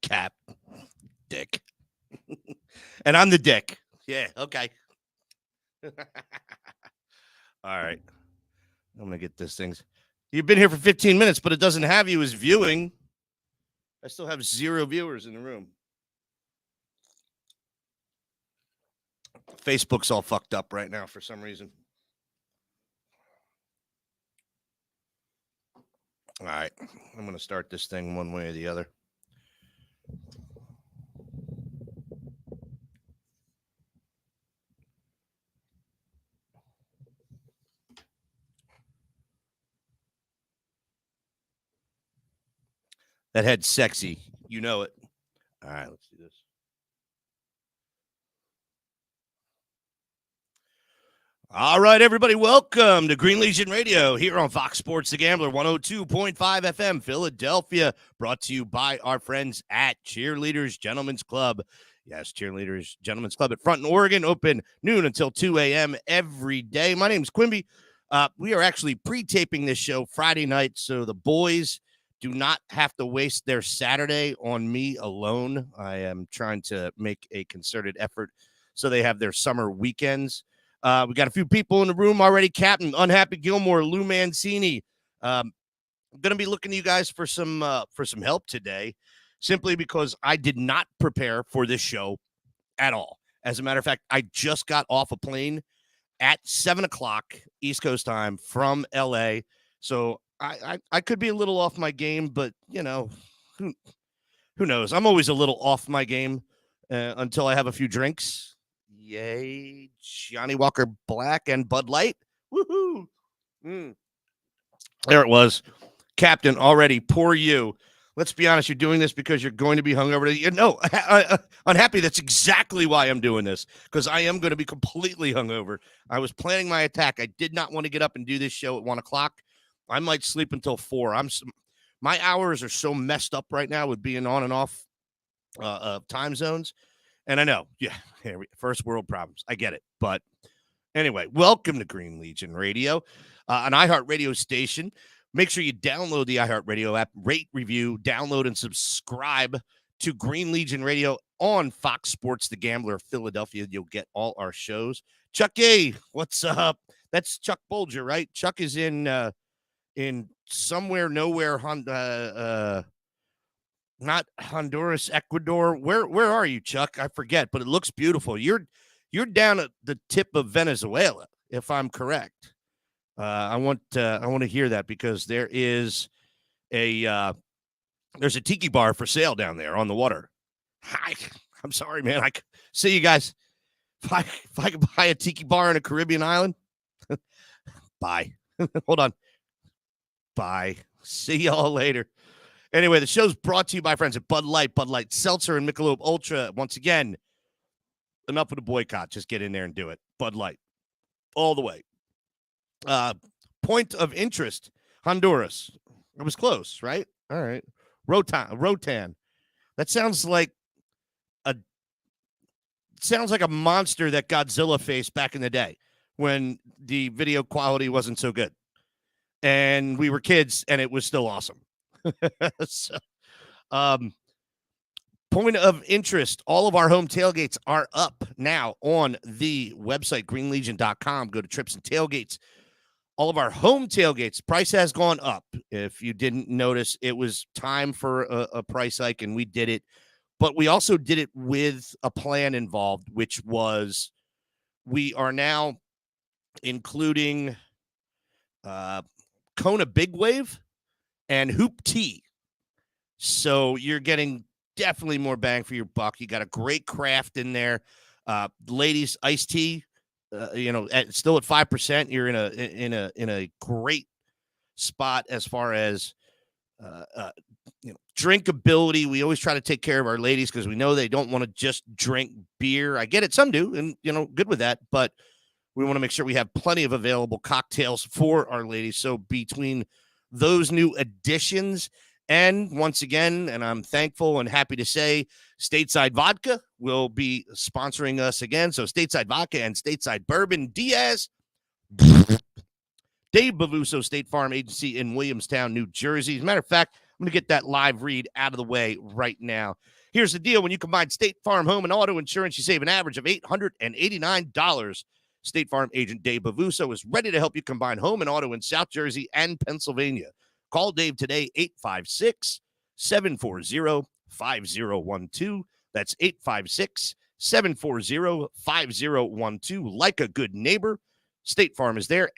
Cap. Dick. And I'm the dick. Yeah, okay. All right. I'm going to get this thing. You've been here for 15 minutes, but it doesn't have you as viewing. I still have 0 viewers in the room. Facebook's all fucked up right now for some reason. All right. I'm going to start this thing one way or the other. That head's sexy. You know it. All right, let's do this. All right, everybody, welcome to Green Legion Radio here on Fox Sports The Gambler, 102.5 FM, Philadelphia, brought to you by our friends at Cheerleaders Gentlemen's Club. Yes, Cheerleaders Gentlemen's Club at Front in Oregon, open noon until 2 a.m. every day. My name is Quimby. We are actually pre-taping this show Friday night, so the boys do not have to waste their Saturday on me alone. I am trying to make a concerted effort so they have their summer weekends. We got a few people in the room already. Captain Unhappy Gilmore, Lou Mancini. I'm going to be looking to you guys for some help today, simply because I did not prepare for this show at all. As a matter of fact, I just got off a plane at 7 o'clock East Coast time from LA. So I could be a little off my game, but, you know, who knows? I'm always a little off my game until I have a few drinks. Yay, Johnny Walker Black and Bud Light. Woohoo. There it was. Captain, already, poor you. Let's be honest, you're doing this because you're going to be hungover. No, Unhappy, that's exactly why I'm doing this, because I am going to be completely hungover. I was planning my attack. I did not want to get up and do this show at 1 o'clock. I might sleep until 4. My hours are so messed up right now with being on and off time zones. And I know, first world problems. I get it. But anyway, welcome to Green Legion Radio, an iHeartRadio station. Make sure you download the iHeartRadio app, rate, review, download, and subscribe to Green Legion Radio on Fox Sports The Gambler Philadelphia. You'll get all our shows. Chuck A, what's up? That's Chuck Bolger, right? Chuck is in somewhere, nowhere, not Honduras, Ecuador. Where are you, Chuck? I forget, but it looks beautiful. You're down at the tip of Venezuela, if I'm correct. I want to hear that, because there's a tiki bar for sale down there on the water. Hi, I'm sorry, man. I see you guys. If I could buy a tiki bar in a Caribbean island, bye. Hold on. Bye. See y'all later. Anyway, the show's brought to you by friends at Bud Light Seltzer, and Michelob Ultra. Once again, enough of the boycott. Just get in there and do it. Bud Light. All the way. Point of interest, Honduras. It was close, right? All right. Rotan. That sounds like a monster that Godzilla faced back in the day when the video quality wasn't so good. And we were kids, and it was still awesome. So, point of interest, all of our home tailgates are up now on the website, greenlegion.com. Go to trips and tailgates. All of our home tailgates, price has gone up. If you didn't notice, it was time for a price hike, and we did it. But we also did it with a plan involved, which was we are now including Kona Big Wave and Hoop Tea. So you're getting definitely more bang for your buck. You got a great craft in there. Ladies iced tea, still at 5%. You're in a great spot as far as drinkability. We always try to take care of our ladies because we know they don't want to just drink beer. I get it. Some do, and good with that, but we want to make sure we have plenty of available cocktails for our ladies. So between those new additions, and once again, and I'm thankful and happy to say, Stateside Vodka will be sponsoring us again. So Stateside Vodka and Stateside Bourbon, Diaz, Dave Bavuso State Farm Agency in Williamstown, New Jersey. As a matter of fact, I'm going to get that live read out of the way right now. Here's the deal. When you combine State Farm home and auto insurance, you save an average of $889. State Farm agent Dave Bavuso is ready to help you combine home and auto in South Jersey and Pennsylvania. Call Dave today, 856-740-5012. That's 856-740-5012. Like a good neighbor, State Farm is there.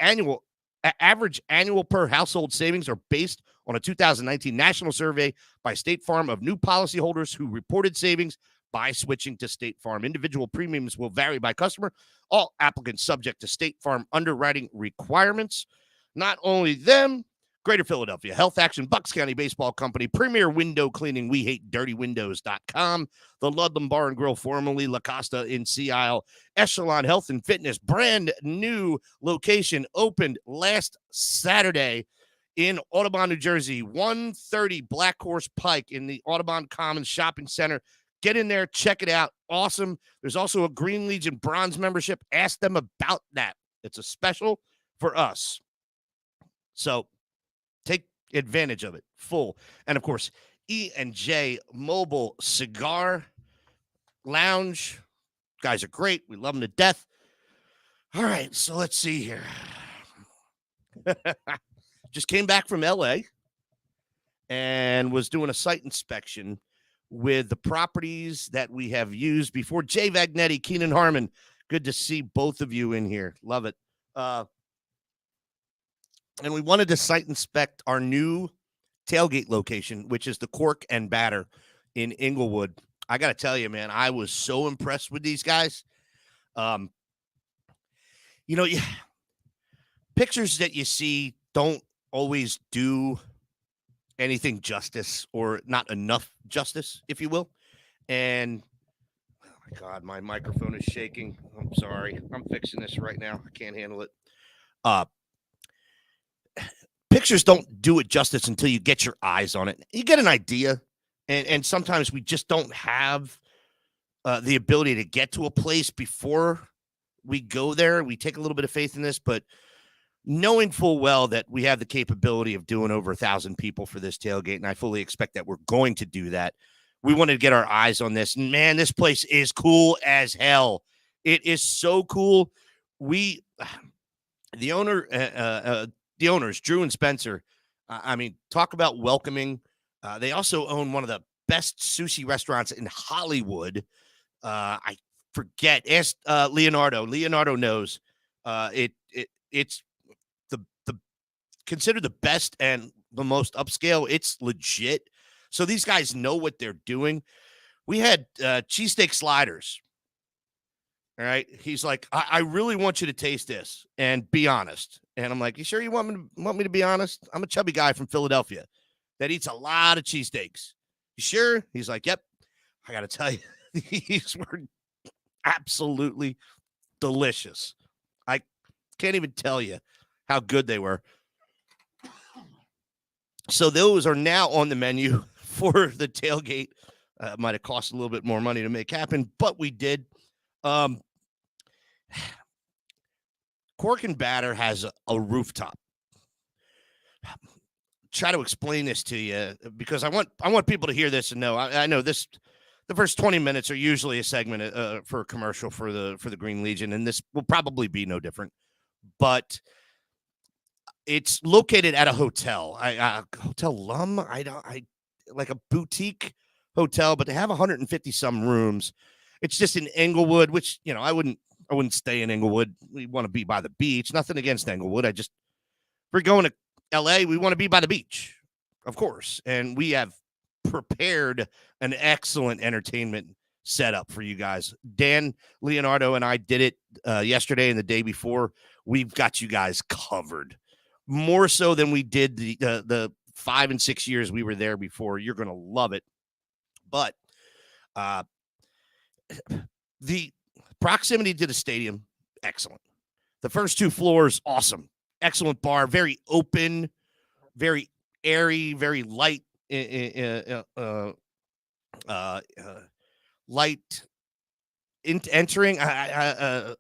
Average annual per household savings are based on a 2019 national survey by State Farm of new policyholders who reported savings by switching to State Farm. Individual premiums will vary by customer. All applicants subject to State Farm underwriting requirements. Not only them, Greater Philadelphia Health Action, Bucks County Baseball Company, Premier Window Cleaning, WeHateDirtyWindows.com, the Ludlam Bar and Grill, formerly La Costa in Sea Isle, Echelon Health and Fitness, brand new location, opened last Saturday in Audubon, New Jersey, 130 Black Horse Pike in the Audubon Commons Shopping Center. Get in there, check it out. Awesome. There's also a Green Legion Bronze membership. Ask them about that. It's a special for us. So take advantage of it full. And of course, E&J Mobile Cigar Lounge. Guys are great. We love them to death. All right, so let's see here. Just came back from LA and was doing a site inspection with the properties that we have used before. Jay Vagnetti, Keenan Harmon. Good to see both of you in here. Love it. And we wanted to site inspect our new tailgate location, which is the Cork and Batter in Inglewood. I got to tell you, man, I was so impressed with these guys. Pictures that you see don't always do anything justice, or not enough justice, if you will. And oh my God, my microphone is shaking. I'm sorry. I'm fixing this right now. I can't handle it. Pictures don't do it justice until you get your eyes on it. You get an idea, and sometimes we just don't have the ability to get to a place before we go there. We take a little bit of faith in this, but knowing full well that we have the capability of doing over 1,000 people for this tailgate, and I fully expect that we're going to do that, we wanted to get our eyes on this. And man, this place is cool as hell. It is so cool. The owners, Drew and Spencer, talk about welcoming. They also own one of the best sushi restaurants in Hollywood. I forget. Ask Leonardo. Leonardo knows. It's the considered the best and the most upscale. It's legit. So these guys know what they're doing. We had cheesesteak sliders. All right. He's like, I really want you to taste this and be honest. And I'm like, you sure you want me to be honest? I'm a chubby guy from Philadelphia that eats a lot of cheesesteaks. You sure? He's like, yep. I got to tell you, these were absolutely delicious. I can't even tell you how good they were. So those are now on the menu for the tailgate. Might have cost a little bit more money to make happen, but we did. Cork and Batter has a rooftop. Try to explain this to you because I want people to hear this and know. I know this. The first 20 minutes are usually a segment for a commercial for the Green Legion, and this will probably be no different. But it's located at a hotel, Hotel Lum. I like a boutique hotel, but they have 150 some rooms. It's just in Inglewood, which I wouldn't stay in Inglewood. We want to be by the beach. Nothing against Inglewood. If we're going to LA, we want to be by the beach, of course. And we have prepared an excellent entertainment setup for you guys. Dan, Leonardo, and I did it yesterday and the day before. We've got you guys covered more so than we did the 5 and 6 years we were there before. You're going to love it. But the proximity to the stadium, excellent. The first 2 floors, awesome. Excellent bar, very open, very airy, very light, light entering,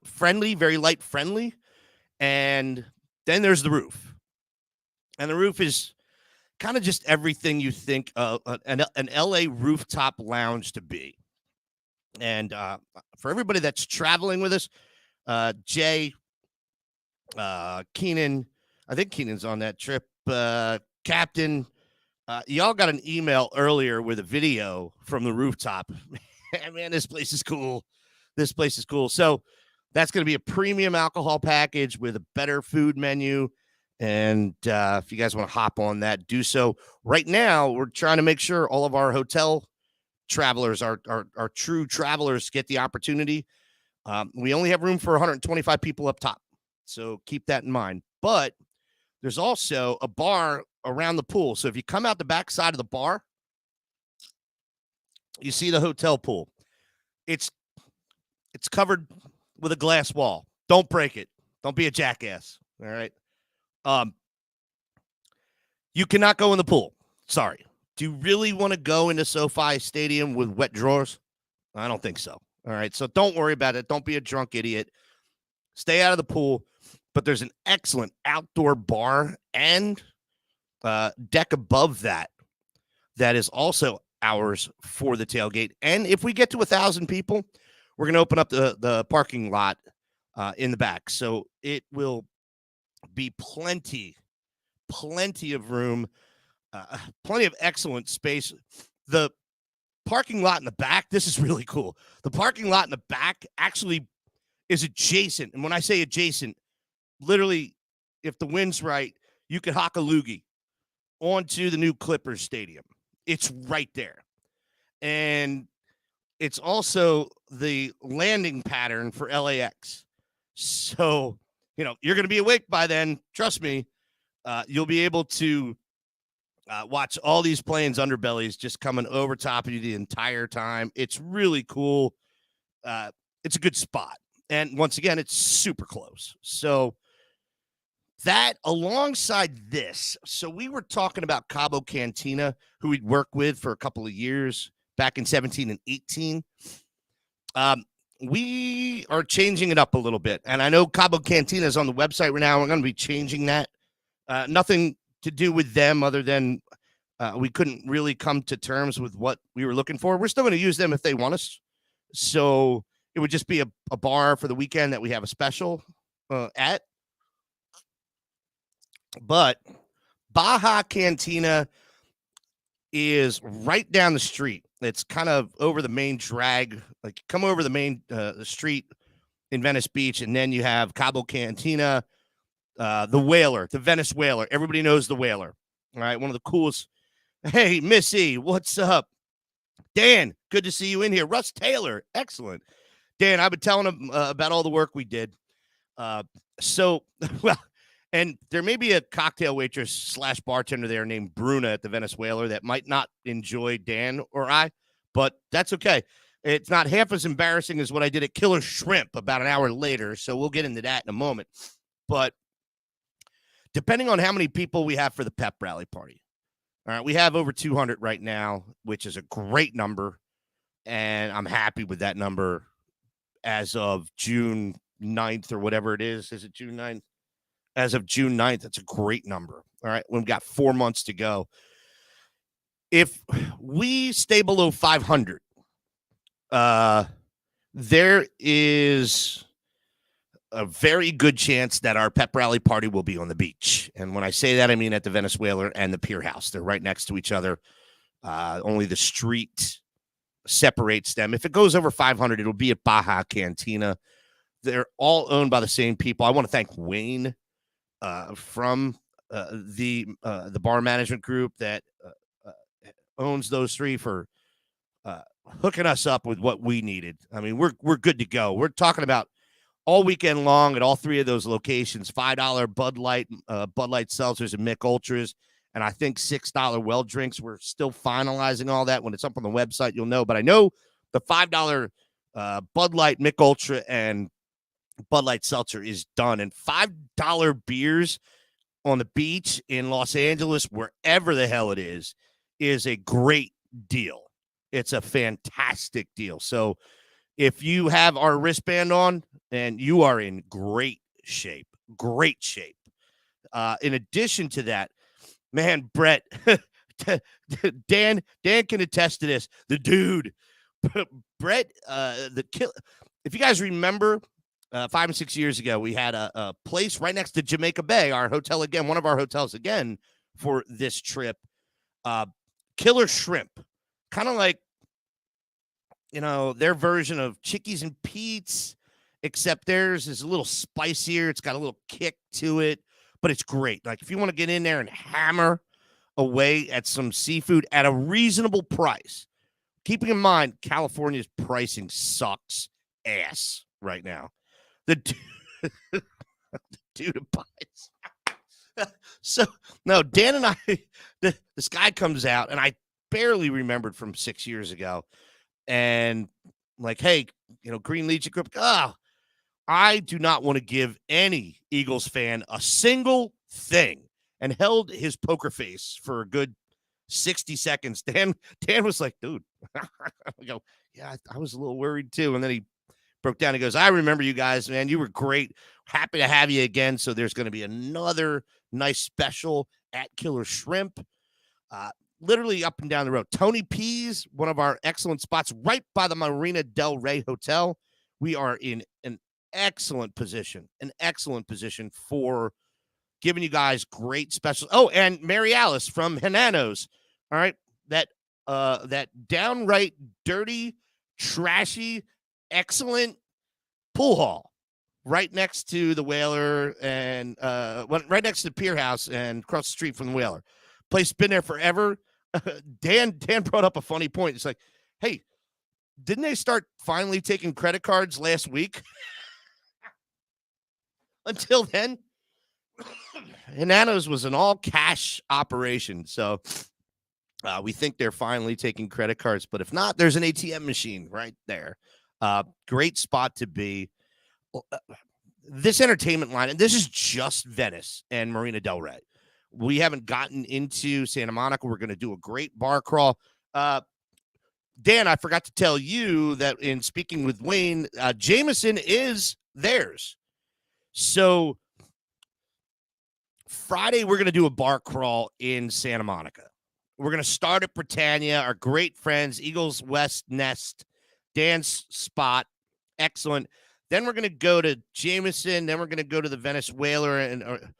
friendly, very light friendly. And then there's the roof. And the roof is kind of just everything you think an LA rooftop lounge to be. And for everybody that's traveling with us, Jay, Keenan, I think Keenan's on that trip. Captain, y'all got an email earlier with a video from the rooftop. Man, this place is cool. This place is cool. So that's going to be a premium alcohol package with a better food menu. And if you guys want to hop on that, do so. Right now, we're trying to make sure all of our hotel travelers, our true travelers, get the opportunity. We only have room for 125 people up top. So keep that in mind. But there's also a bar around the pool. So if you come out the back side of the bar, you see the hotel pool. It's covered with a glass wall. Don't break it. Don't be a jackass. All right. You cannot go in the pool. Sorry. Do you really want to go into SoFi Stadium with wet drawers? I don't think so. All right. So don't worry about it. Don't be a drunk idiot. Stay out of the pool. But there's an excellent outdoor bar and deck above that is also ours for the tailgate. And if we get to 1,000 people, we're going to open up the parking lot in the back. So it will be plenty of room, plenty of excellent space. The parking lot in the back, this is really cool. The parking lot in the back actually is adjacent. And when I say adjacent, literally, if the wind's right, you could hock a loogie onto the new Clippers stadium. It's right there. And it's also the landing pattern for LAX. So, you're going to be awake by then. Trust me. You'll be able to watch all these planes' underbellies just coming over top of you the entire time. It's really cool. It's a good spot. And once again, it's super close. So that alongside this, so we were talking about Cabo Cantina, who we'd worked with for a couple of years back in 17 and 18. We are changing it up a little bit. And I know Cabo Cantina is on the website right now. We're going to be changing that. Nothing to do with them other than we couldn't really come to terms with what we were looking for. We're still going to use them if they want us. So it would just be a bar for the weekend that we have a special at. But Baja Cantina is right down the street. It's kind of over the main drag. Like, come over the main the street in Venice Beach, and then you have Cabo Cantina, the Whaler, the Venice Whaler. Everybody knows the Whaler. All right, one of the coolest. Hey, Missy, what's up? Dan, good to see you in here. Russ Taylor, excellent. Dan, I've been telling him about all the work we did. And there may be a cocktail waitress / bartender there named Bruna at the Venice Whaler that might not enjoy Dan or I, but that's okay. It's not half as embarrassing as what I did at Killer Shrimp about an hour later, so we'll get into that in a moment. But depending on how many people we have for the pep rally party, all right, we have over 200 right now, which is a great number, and I'm happy with that number as of June 9th or whatever it is. Is it June 9th? As of June 9th, that's a great number. All right, we've got 4 months to go. If we stay below 500, there is a very good chance that our pep rally party will be on the beach. And when I say that, I mean at the Venice Whaler and the Pier House. They're right next to each other. Only the street separates them. If it goes over 500, it'll be at Baja Cantina. They're all owned by the same people. I want to thank Wayne from the bar management group that owns those three for hooking us up with what we needed. I mean, we're good to go. We're talking about all weekend long at all three of those locations, $5 Bud Light seltzers and Mick Ultras, and I think $6 well drinks. We're still finalizing all that. When it's up on the website, you'll know. But I know the $5 Bud Light, Mick Ultra, and Bud Light seltzer is done. And $5 beers on the beach in Los Angeles, wherever the hell it is a great deal. It's a fantastic deal. So if you have our wristband on, and you are in great shape. In addition to that, Man, Brett, Dan can attest to this. The dude, Brett, the kill. If you guys remember, 5 and 6 years ago, we had a place right next to Jamaica Bay, our hotel again, one of our hotels again for this trip. Killer Shrimp, kind of like, their version of Chickies and Pete's, except theirs is a little spicier. It's got a little kick to it, but it's great. Like if you want to get in there and hammer away at some seafood at a reasonable price, keeping in mind California's pricing sucks ass right now. The dude buys. So no, Dan and I, this guy comes out, and I barely remembered from 6 years ago, and like, hey, Green Legion Group. I do not want to give any Eagles fan a single thing, and held his poker face for a good 60 seconds. Dan was like, dude, I go, yeah, I was a little worried too. And then he broke down. He goes, I remember you guys, man. You were great. Happy to have you again. So there's going to be another nice special at Killer Shrimp. Literally up and down the road. Tony P's, one of our excellent spots right by the Marina Del Rey Hotel. We are in an excellent position for giving you guys great specials. Oh, and Mary Alice from Hananos. All right. That downright dirty, trashy, excellent pool hall right next to the Whaler and right next to the Pier House and across the street from the Whaler. Place been there forever. Dan brought up a funny point. It's like, hey, didn't they start finally taking credit cards last week? Until then, Hananos was an all-cash operation. So we think they're finally taking credit cards. But if not, there's an ATM machine right there. Great spot to be. This entertainment line, and this is just Venice and Marina Del Rey. We haven't gotten into Santa Monica. We're going to do a great bar crawl. Dan, I forgot to tell you that in speaking with Wayne, Jameson is theirs. So Friday, we're going to do a bar crawl in Santa Monica. We're going to start at Britannia, our great friends, Eagles West Nest, Dan's spot. Excellent. Then we're going to go to Jameson. Then we're going to go to the Venice Whaler. And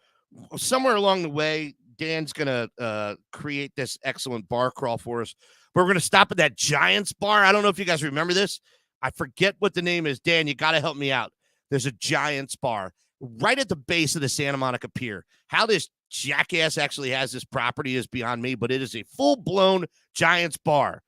somewhere along the way, Dan's going to create this excellent bar crawl for us. But we're going to stop at that Giants bar. I don't know if you guys remember this. I forget what the name is. Dan, you got to help me out. There's a Giants bar right at the base of the Santa Monica Pier. How this jackass actually has this property is beyond me, but it is a full-blown Giants bar.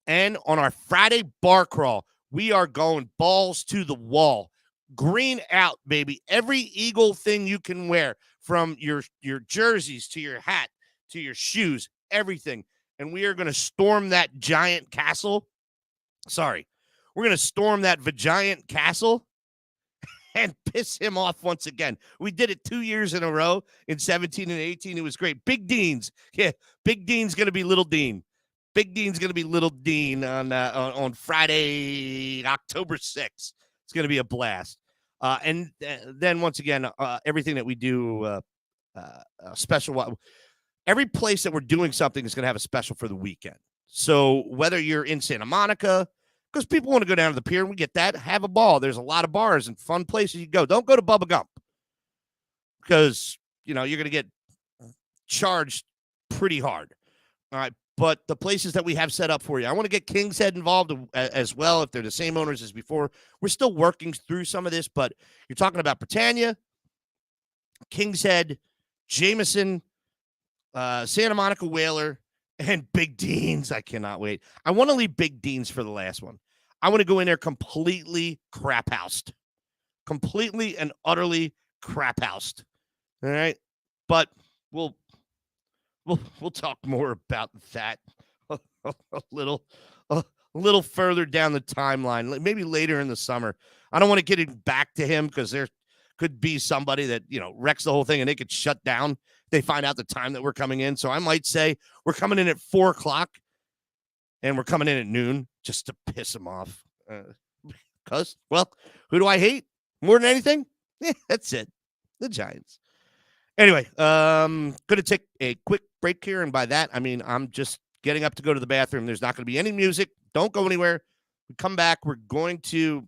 And on our Friday bar crawl, we are going balls to the wall. Green out, baby. Every Eagle thing you can wear, from your jerseys to your hat to your shoes, everything. And we are going to storm that giant castle. Sorry. We're going to storm that Vagiant castle and piss him off once again. We did it 2 years in a row in 17 and 18. It was great. Big Dean's. Yeah, Big Dean's going to be Little Dean. Big Dean's going to be Little Dean on Friday, October 6th. It's going to be a blast. And then once again, everything that we do, special. Every place that we're doing something is going to have a special for the weekend. So whether you're in Santa Monica, because people want to go down to the pier, and we get that, have a ball. There's a lot of bars and fun places you go. Don't go to Bubba Gump because, you're going to get charged pretty hard. All right. But the places that we have set up for you, I want to get King's Head involved as well if they're the same owners as before. We're still working through some of this, but you're talking about Britannia, King's Head, Jameson, Santa Monica Whaler, and Big Dean's. I cannot wait. I want to leave Big Dean's for the last one. I want to go in there completely crap-housed. Completely and utterly crap-housed. All right? But we'll talk more about that a little further down the timeline, maybe later in the summer. I don't want to get it back to him because there could be somebody that, wrecks the whole thing and they could shut down. They find out the time that we're coming in. So I might say we're coming in at 4:00 and we're coming in at noon just to piss them off. Who do I hate more than anything? Yeah, that's it. The Giants. Anyway, going to take a quick break here. And by that, I mean, I'm just getting up to go to the bathroom. There's not going to be any music. Don't go anywhere. We come back. We're going to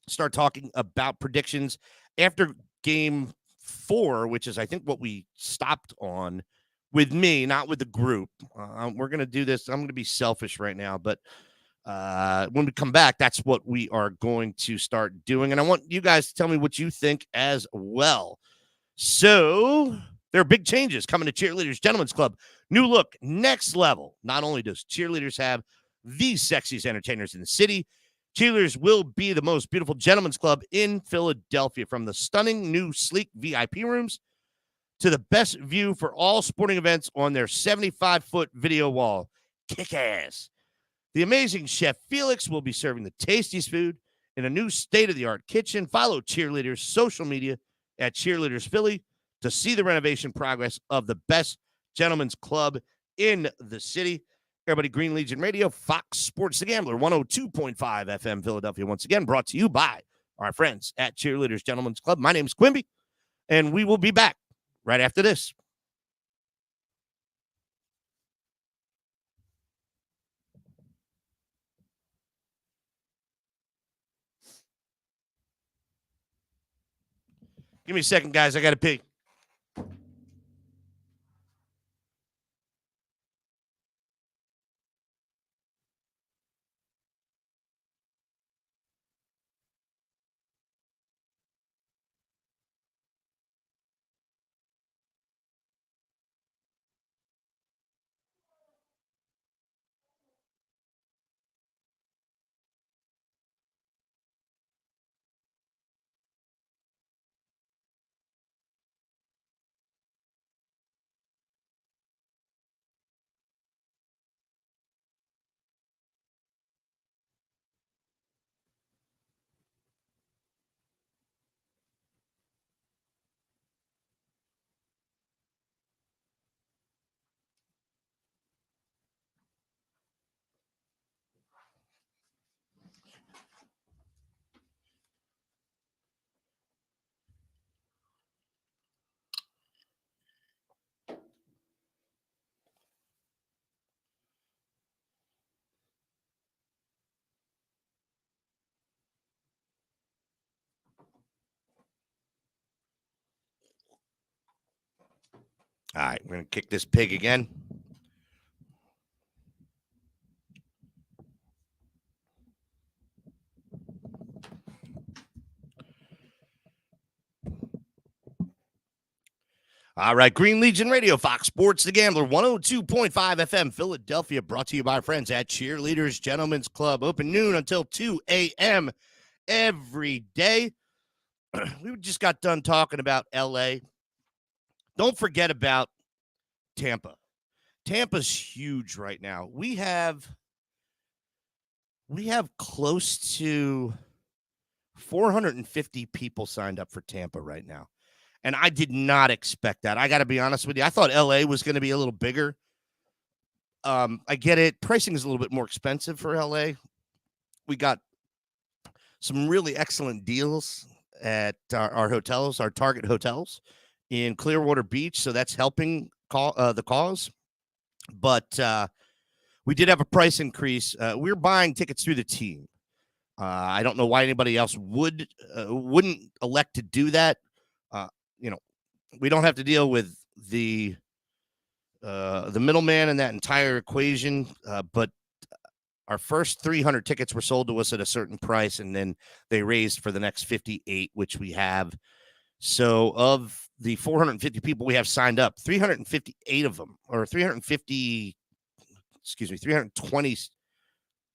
start talking about predictions after game 4, which is, I think, what we stopped on with me, not with the group. We're going to do this. I'm going to be selfish right now, but when we come back, that's what we are going to start doing. And I want you guys to tell me what you think as well. So there are big changes coming to Cheerleaders Gentlemen's Club. New look, next level. Not only does Cheerleaders have the sexiest entertainers in the city, Cheerleaders will be the most beautiful gentlemen's club in Philadelphia. From the stunning new sleek VIP rooms to the best view for all sporting events on their 75-foot video wall. Kick ass. The amazing Chef Felix will be serving the tastiest food in a new state-of-the-art kitchen. Follow Cheerleaders' social media at Cheerleaders Philly to see the renovation progress of the best gentlemen's club in the city. Everybody, Green Legion Radio, Fox Sports The Gambler, 102.5 FM Philadelphia. Once again, brought to you by our friends at Cheerleaders Gentlemen's Club. My name is Quimby, and we will be back right after this. Give me a second, guys. I got to pee. All right, we're going to kick this pig again. All right, Green Legion Radio, Fox Sports The Gambler, 102.5 FM Philadelphia, brought to you by our friends at Cheerleaders Gentlemen's Club. Open noon until 2 a.m. every day. We just got done talking about L.A. Don't forget about Tampa. Tampa's huge right now. We have close to 450 people signed up for Tampa right now. And I did not expect that. I got to be honest with you. I thought LA was going to be a little bigger. I get it. Pricing is a little bit more expensive for LA. We got some really excellent deals at our hotels, our Target hotels in Clearwater Beach. So that's helping the cause. But we did have a price increase. We're buying tickets through the team. I don't know why anybody else wouldn't elect to do that. We don't have to deal with the middleman in that entire equation. But our first 300 tickets were sold to us at a certain price, and then they raised for the next 58, which we have. So of the 450 people we have signed up, 358 of them, or 320,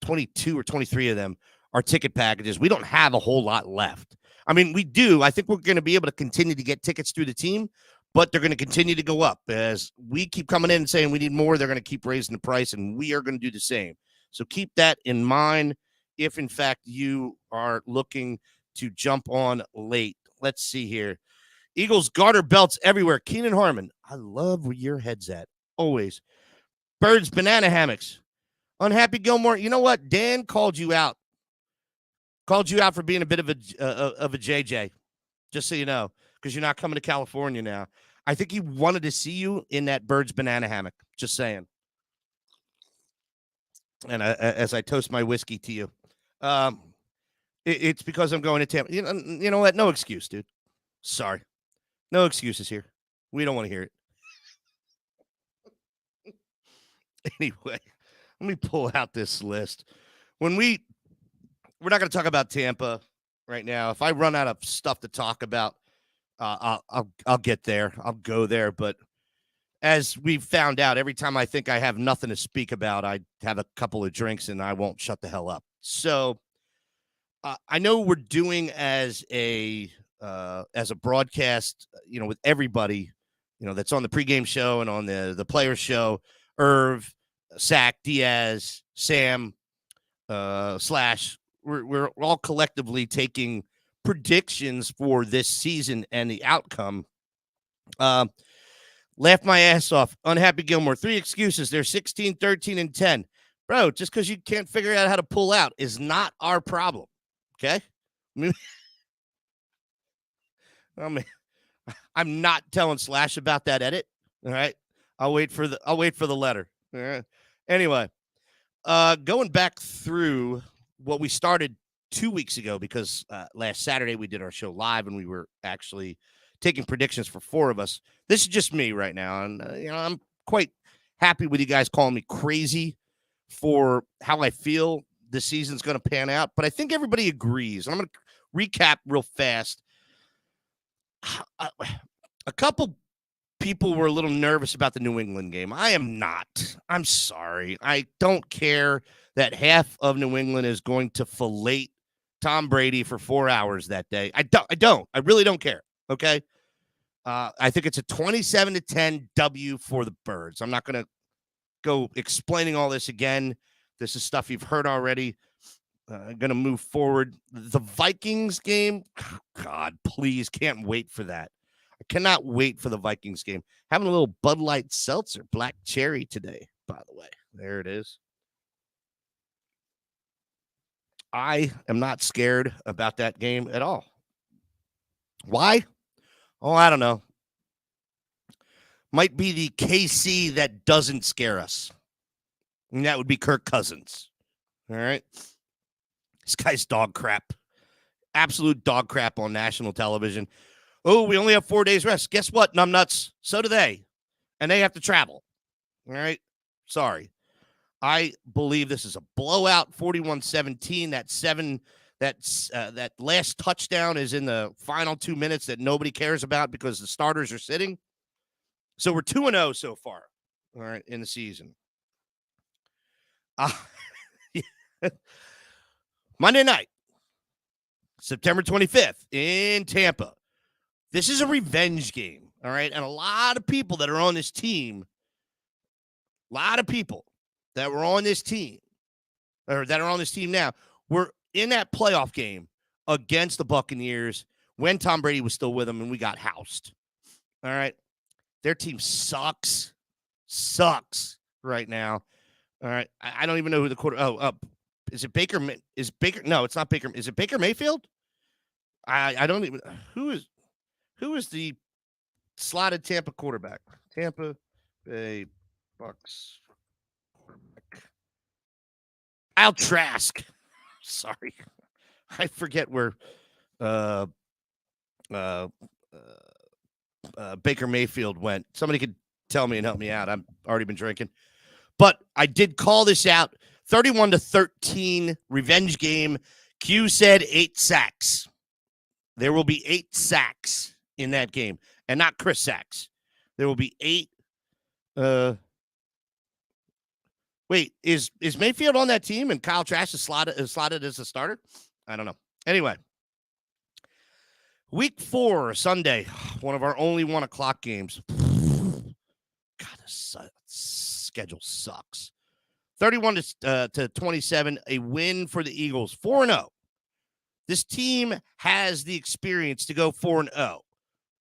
22 or 23 of them are ticket packages. We don't have a whole lot left. I mean, we do. I think we're going to be able to continue to get tickets through the team, but they're going to continue to go up. As we keep coming in and saying we need more, they're going to keep raising the price, and we are going to do the same. So keep that in mind if, in fact, you are looking to jump on late. Let's see here. Eagles garter belts everywhere. Keenan Harmon, I love where your head's at. Always. Birds banana hammocks. Unhappy Gilmore, you know what? Dan called you out. Called you out for being a bit of a JJ, just so you know, because you're not coming to California now. I think he wanted to see you in that bird's banana hammock. Just saying. And as I toast my whiskey to you, it's because I'm going to Tampa. You know what? No excuse, dude. Sorry. No excuses here. We don't want to hear it. Anyway, let me pull out this list. We're not going to talk about Tampa right now. If I run out of stuff to talk about, I'll get there. I'll go there. But as we've found out, every time I think I have nothing to speak about, I have a couple of drinks and I won't shut the hell up. So I know we're doing as a broadcast, with everybody, that's on the pregame show and on the players show. Irv, Sack, Diaz, Sam, Slash. We're all collectively taking predictions for this season and the outcome. Laughed my ass off. Unhappy Gilmore. 3 excuses. They're 16, 13, and 10. Bro, just because you can't figure out how to pull out is not our problem. Okay? I mean, I'm not telling Slash about that edit. All right. I'll wait for the letter. All right. Anyway, going back through what we started 2 weeks ago, because last Saturday we did our show live and we were actually taking predictions for 4 of us. This is just me right now. And, I'm quite happy with you guys calling me crazy for how I feel the season's going to pan out. But I think everybody agrees. And I'm going to recap real fast. A couple people were a little nervous about the New England game. I am not. I'm sorry. I don't care that half of New England is going to fillet Tom Brady for 4 hours that day. I don't. I really don't care. Okay. I think it's a 27-10 W for the Birds. I'm not going to go explaining all this again. This is stuff you've heard already. Going to move forward. The Vikings game. God, please. Can't wait for that. I cannot wait for the Vikings game. Having a little Bud Light Seltzer, Black Cherry today, by the way. There it is. I am not scared about that game at all. Why? Oh, I don't know. Might be the KC that doesn't scare us. And that would be Kirk Cousins. All right. This guy's dog crap. Absolute dog crap on national television. Oh, we only have 4 days rest. Guess what, numbnuts? So do they. And they have to travel. All right. Sorry. I believe this is a blowout, 41-17. That last touchdown is in the final 2 minutes that nobody cares about because the starters are sitting. So we're 2-0 so far, all right, in the season. Monday night, September 25th in Tampa. This is a revenge game, all right? And a lot of people that are on this team, or that are on this team now, were in that playoff game against the Buccaneers when Tom Brady was still with them and we got housed, all right? Their team sucks right now. All right. I don't even know who the quarter. Is it Baker? No, it's not Baker. Is it Baker Mayfield? I don't even. Who is the slotted Tampa quarterback? Tampa Bay Bucks quarterback. Kyle Trask. Sorry. I forget where Baker Mayfield went. Somebody could tell me and help me out. I've already been drinking. But I did call this out. 31-13 revenge game. Q said 8 sacks. There will be 8 sacks in that game. And not Chris sacks. There will be 8. Wait, is Mayfield on that team and Kyle Trask is slotted as a starter? I don't know. Anyway. Week 4, Sunday, one of our only 1 o'clock games. God, this schedule sucks. 31-27, a win for the Eagles. 4-0. This team has the experience to go 4-0. All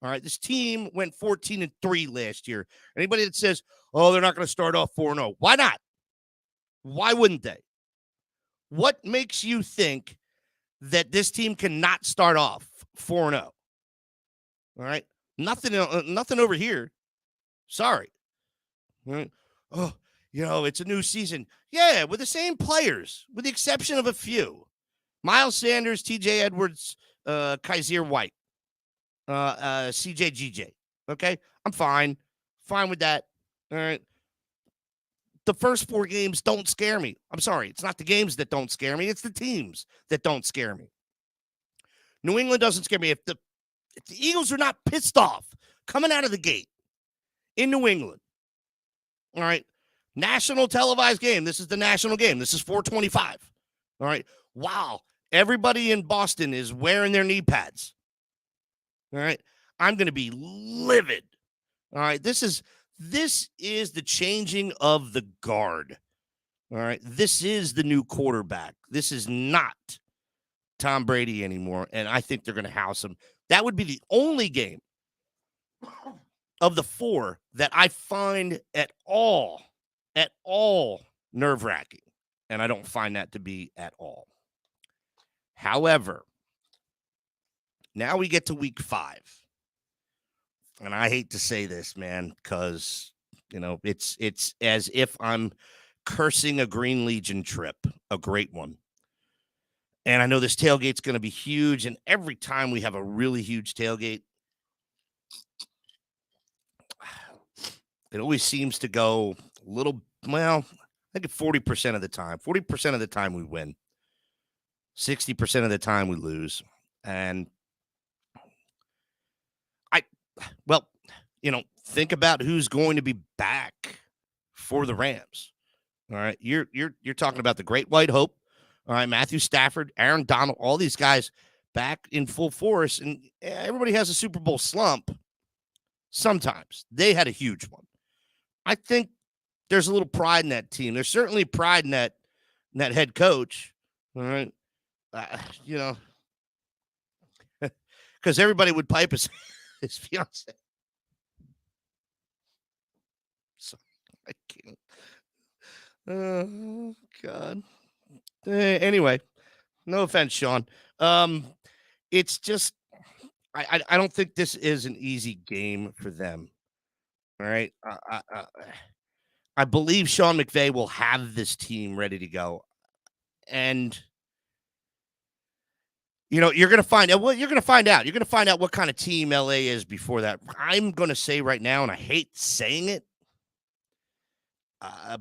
right, this team went 14-3 last year. Anybody that says, "Oh, they're not going to start off 4-0," why not? Why wouldn't they? What makes you think that this team cannot start off 4-0? All right. Nothing over here. Sorry. Right? Oh, it's a new season. Yeah, with the same players, with the exception of a few. Miles Sanders, TJ Edwards, Kaiser White, CJGJ. Okay, I'm fine. Fine with that. All right. The first 4 games don't scare me. I'm sorry. It's not the games that don't scare me. It's the teams that don't scare me. New England doesn't scare me. If the Eagles are not pissed off coming out of the gate in New England, all right, national televised game. This is the national game. This is 425. All right. Wow. Everybody in Boston is wearing their knee pads. All right. I'm going to be livid. All right. This is the changing of the guard. All right. This is the new quarterback. This is not Tom Brady anymore. And I think they're going to house him. That would be the only game of the 4 that I find at all nerve-wracking. And I don't find that to be at all. However, now we get to week 5. And I hate to say this, man, because, it's as if I'm cursing a Green Legion trip, a great one. And I know this tailgate's going to be huge. And every time we have a really huge tailgate, it always seems to go a little, well, I think 40% of the time. 40% of the time we win. 60% of the time we lose. And think about who's going to be back for the Rams. All right. You're talking about the Great White Hope. All right. Matthew Stafford, Aaron Donald, all these guys back in full force. And everybody has a Super Bowl slump. Sometimes they had a huge one. I think there's a little pride in that team. There's certainly pride in that head coach. All right. Because everybody would pipe his fiance. So I can't. Oh, God. Anyway, no offense, Sean. It's just I don't think this is an easy game for them. All right. I believe Sean McVay will have this team ready to go. And you're going to find out. Well, you're going to find out. You're going to find out what kind of team LA is before that. I'm going to say right now, and I hate saying it,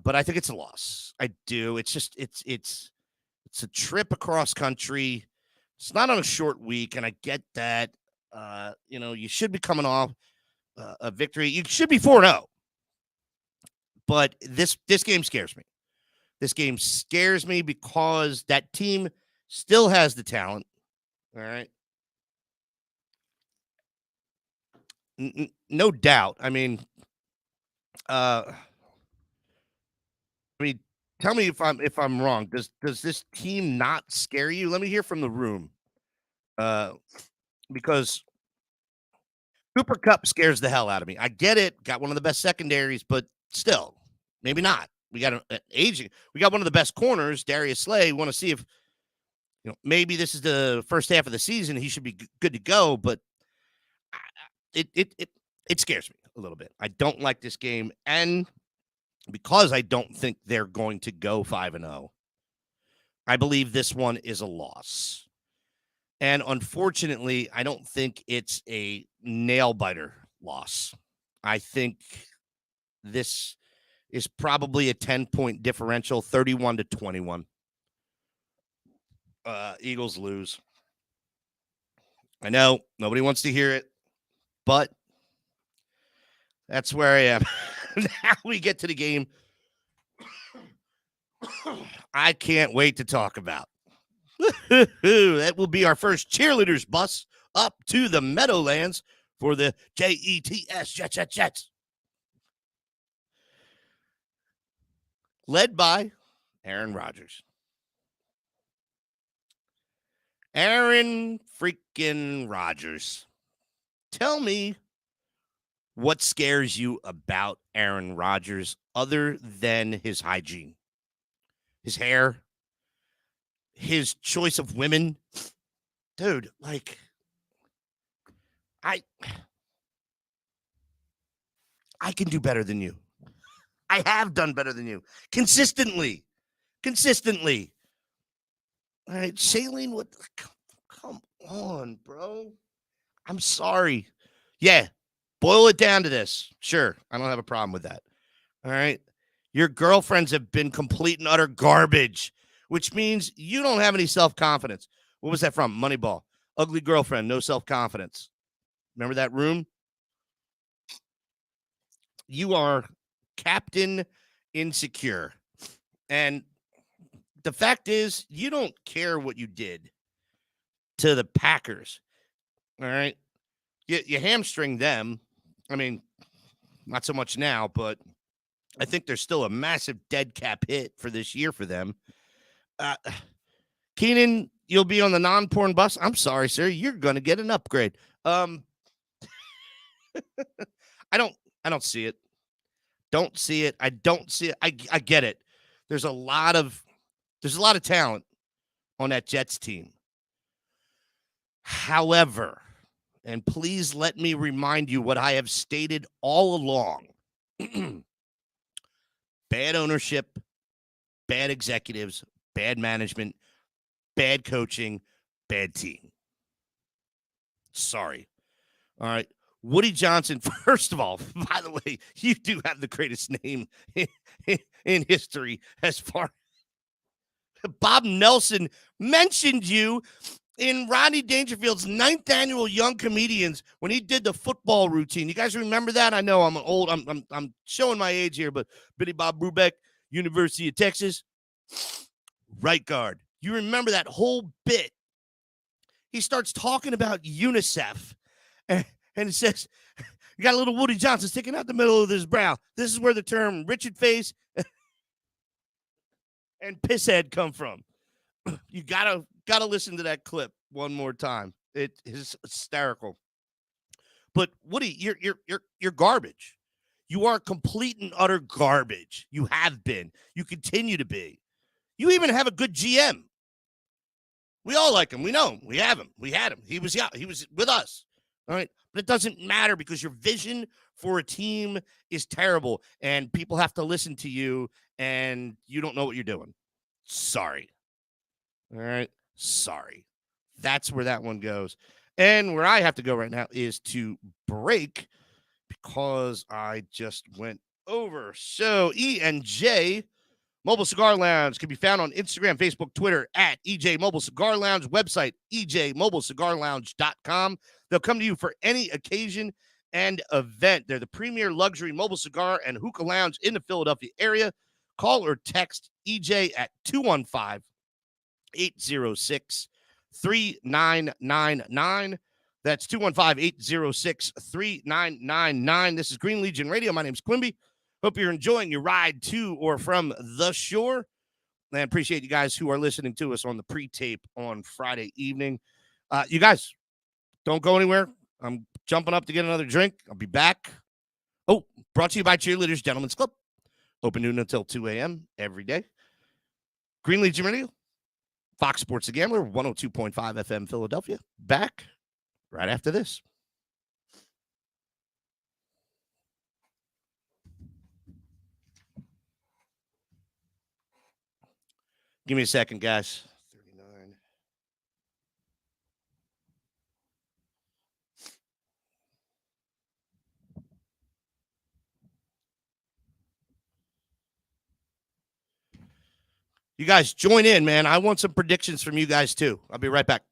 but I think it's a loss. I do. It's just it's a trip across country. It's not on a short week, and I get that. You should be coming off a victory. You should be 4-0. But this game scares me. This game scares me because that team still has the talent. All right. No doubt. I mean, tell me if I'm wrong. Does this team not scare you? Let me hear from the room. Because Cooper Kupp scares the hell out of me. I get it. Got one of the best secondaries, but still, maybe not. We got an aging. We got one of the best corners, Darius Slay. Want to see if maybe this is the first half of the season. He should be good to go, but it scares me a little bit. I don't like this game, and because I don't think they're going to go 5-0, I believe this one is a loss. And unfortunately, I don't think it's a nail-biter loss. I think this is probably a 10-point differential, 31-21. Eagles lose. I know nobody wants to hear it, but that's where I am. Now we get to the game I can't wait to talk about. That will be our first cheerleaders bus up to the Meadowlands for the Jets, Jets. Led by Aaron Rodgers. Aaron freaking Rodgers. Tell me what scares you about Aaron Rodgers other than his hygiene, his hair, his choice of women. Dude, I can do better than you. I have done better than you consistently. Consistently. All right, Shailene, what? Come on, bro. I'm sorry. Yeah, boil it down to this. Sure, I don't have a problem with that. All right. Your girlfriends have been complete and utter garbage, which means you don't have any self confidence. What was that from? Moneyball. Ugly girlfriend, no self confidence. Remember that room? You are Captain Insecure. And the fact is, you don't care what you did to the Packers. All right. You hamstring them. I mean, not so much now, but I think there's still a massive dead cap hit for this year for them. Uh, Keenan, you'll be on the non-porn bus. I'm sorry, sir. You're gonna get an upgrade. I don't I don't see it. Don't see it. I don't see it. I get it. There's a lot of talent on that Jets team. However, and please let me remind you what I have stated all along. Bad ownership, bad executives, bad management, bad coaching, bad team. Sorry. All right. Woody Johnson, first of all, by the way, you do have the greatest name in history as far. Bob Nelson mentioned you in Rodney Dangerfield's 9th annual Young Comedians when he did the football routine. You guys remember that? I know I'm old. I'm showing my age here, but Billy Bob Brubeck, University of Texas, right guard. You remember that whole bit? He starts talking about UNICEF, and it says, you got a little Woody Johnson sticking out the middle of his brow. This is where the term Richard face and pisshead come from. You gotta listen to that clip one more time. It is hysterical. But Woody, you're garbage. You are complete and utter garbage. You have been. You continue to be. You even have a good GM. We all like him. We know him. We have him. We had him. He was with us. All right. But it doesn't matter because your vision for a team is terrible and people have to listen to you and you don't know what you're doing. Sorry. All right. Sorry. That's where that one goes. And where I have to go right now is to break because I just went over. So E&J Mobile Cigar Lounge can be found on Instagram, Facebook, Twitter at EJ Mobile Cigar Lounge, website ejmobilecigarlounge.com. They'll come to you for any occasion and event. They're the premier luxury mobile cigar and hookah lounge in the Philadelphia area. Call or text EJ at 215-806-3999. That's 215-806-3999. This is Green Legion Radio. My name's Quimby. Hope you're enjoying your ride to or from the shore. And I appreciate you guys who are listening to us on the pre-tape on Friday evening. You guys, don't go anywhere. I'm jumping up to get another drink. I'll be back. Oh, brought to you by Cheerleaders Gentlemen's Club. Open noon until 2 a.m. every day. Green Legion Radio, Fox Sports The Gambler, 102.5 FM Philadelphia. Back right after this. Give me a second, guys. 39. You guys join in, man. I want some predictions from you guys, too. I'll be right back.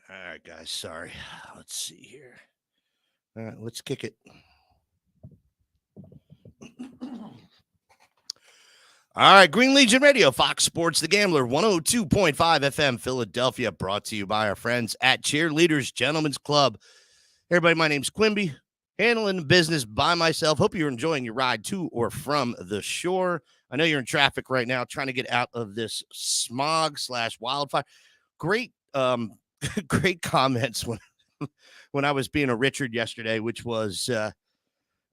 All right, guys. Sorry. Let's see here. All right, let's kick it. All right, Green Legion Radio, Fox Sports The Gambler, 102.5 FM, Philadelphia, brought to you by our friends at Cheerleaders Gentlemen's Club. Hey, everybody, my name's Quimby, handling the business by myself. Hope you're enjoying your ride to or from the shore. I know you're in traffic right now, trying to get out of this smog/wildfire. Great, great comments when I was being a Richard yesterday, which was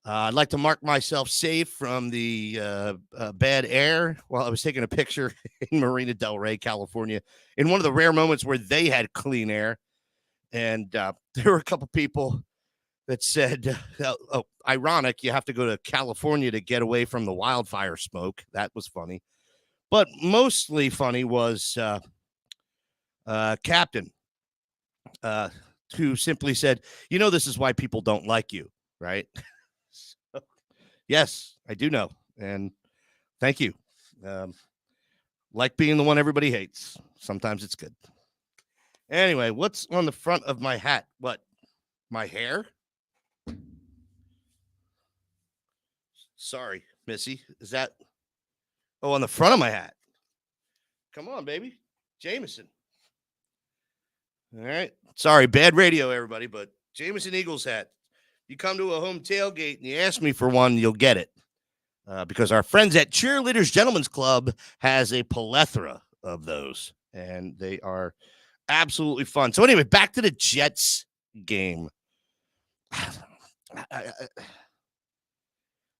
I'd like to mark myself safe from the bad air while I was taking a picture in Marina Del Rey, California, in one of the rare moments where they had clean air. And there were a couple people that said, ironic, you have to go to California to get away from the wildfire smoke. That was funny. But mostly funny was Captain, who simply said, this is why people don't like you, right? Yes, I do know. And thank you. Like being the one everybody hates. Sometimes it's good. Anyway, what's on the front of my hat? What? My hair? Sorry, Missy. Is that? Oh, on the front of my hat. Come on, baby. Jameson. All right. Sorry, bad radio, everybody, but Jameson Eagles hat. You come to a home tailgate and you ask me for one, you'll get it. Because our friends at Cheerleaders Gentlemen's Club has a plethora of those, and they are absolutely fun. So anyway, back to the Jets game.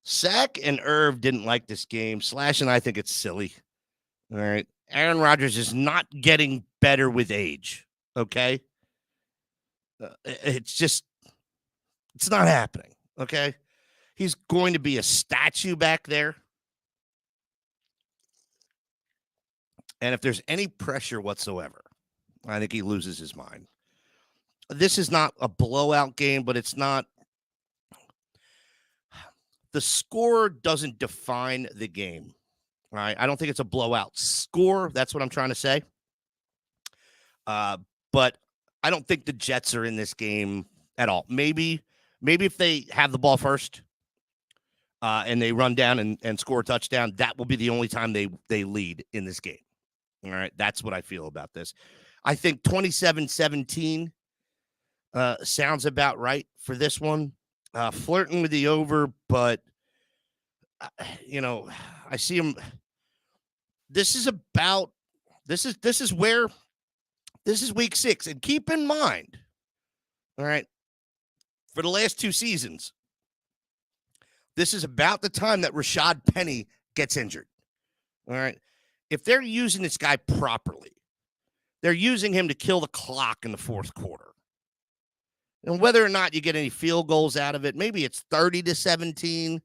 Sack and Irv didn't like this game. Slash and I think it's silly. All right. Aaron Rodgers is not getting better with age. Okay. It's not happening. Okay. He's going to be a statue back there. And if there's any pressure whatsoever, I think he loses his mind. This is not a blowout game, but it's not. The score doesn't define the game. All right. I don't think it's a blowout score. That's what I'm trying to say. But I don't think the Jets are in this game at all. Maybe if they have the ball first and they run down and score a touchdown, that will be the only time they lead in this game. All right. That's what I feel about this. I think 27-17 sounds about right for this one. Flirting with the over, but, I see him. This is week 6. And keep in mind, all right, for the last 2 seasons, this is about the time that Rashad Penny gets injured. All right. If they're using this guy properly, they're using him to kill the clock in the fourth quarter. And whether or not you get any field goals out of it, maybe it's 30-17.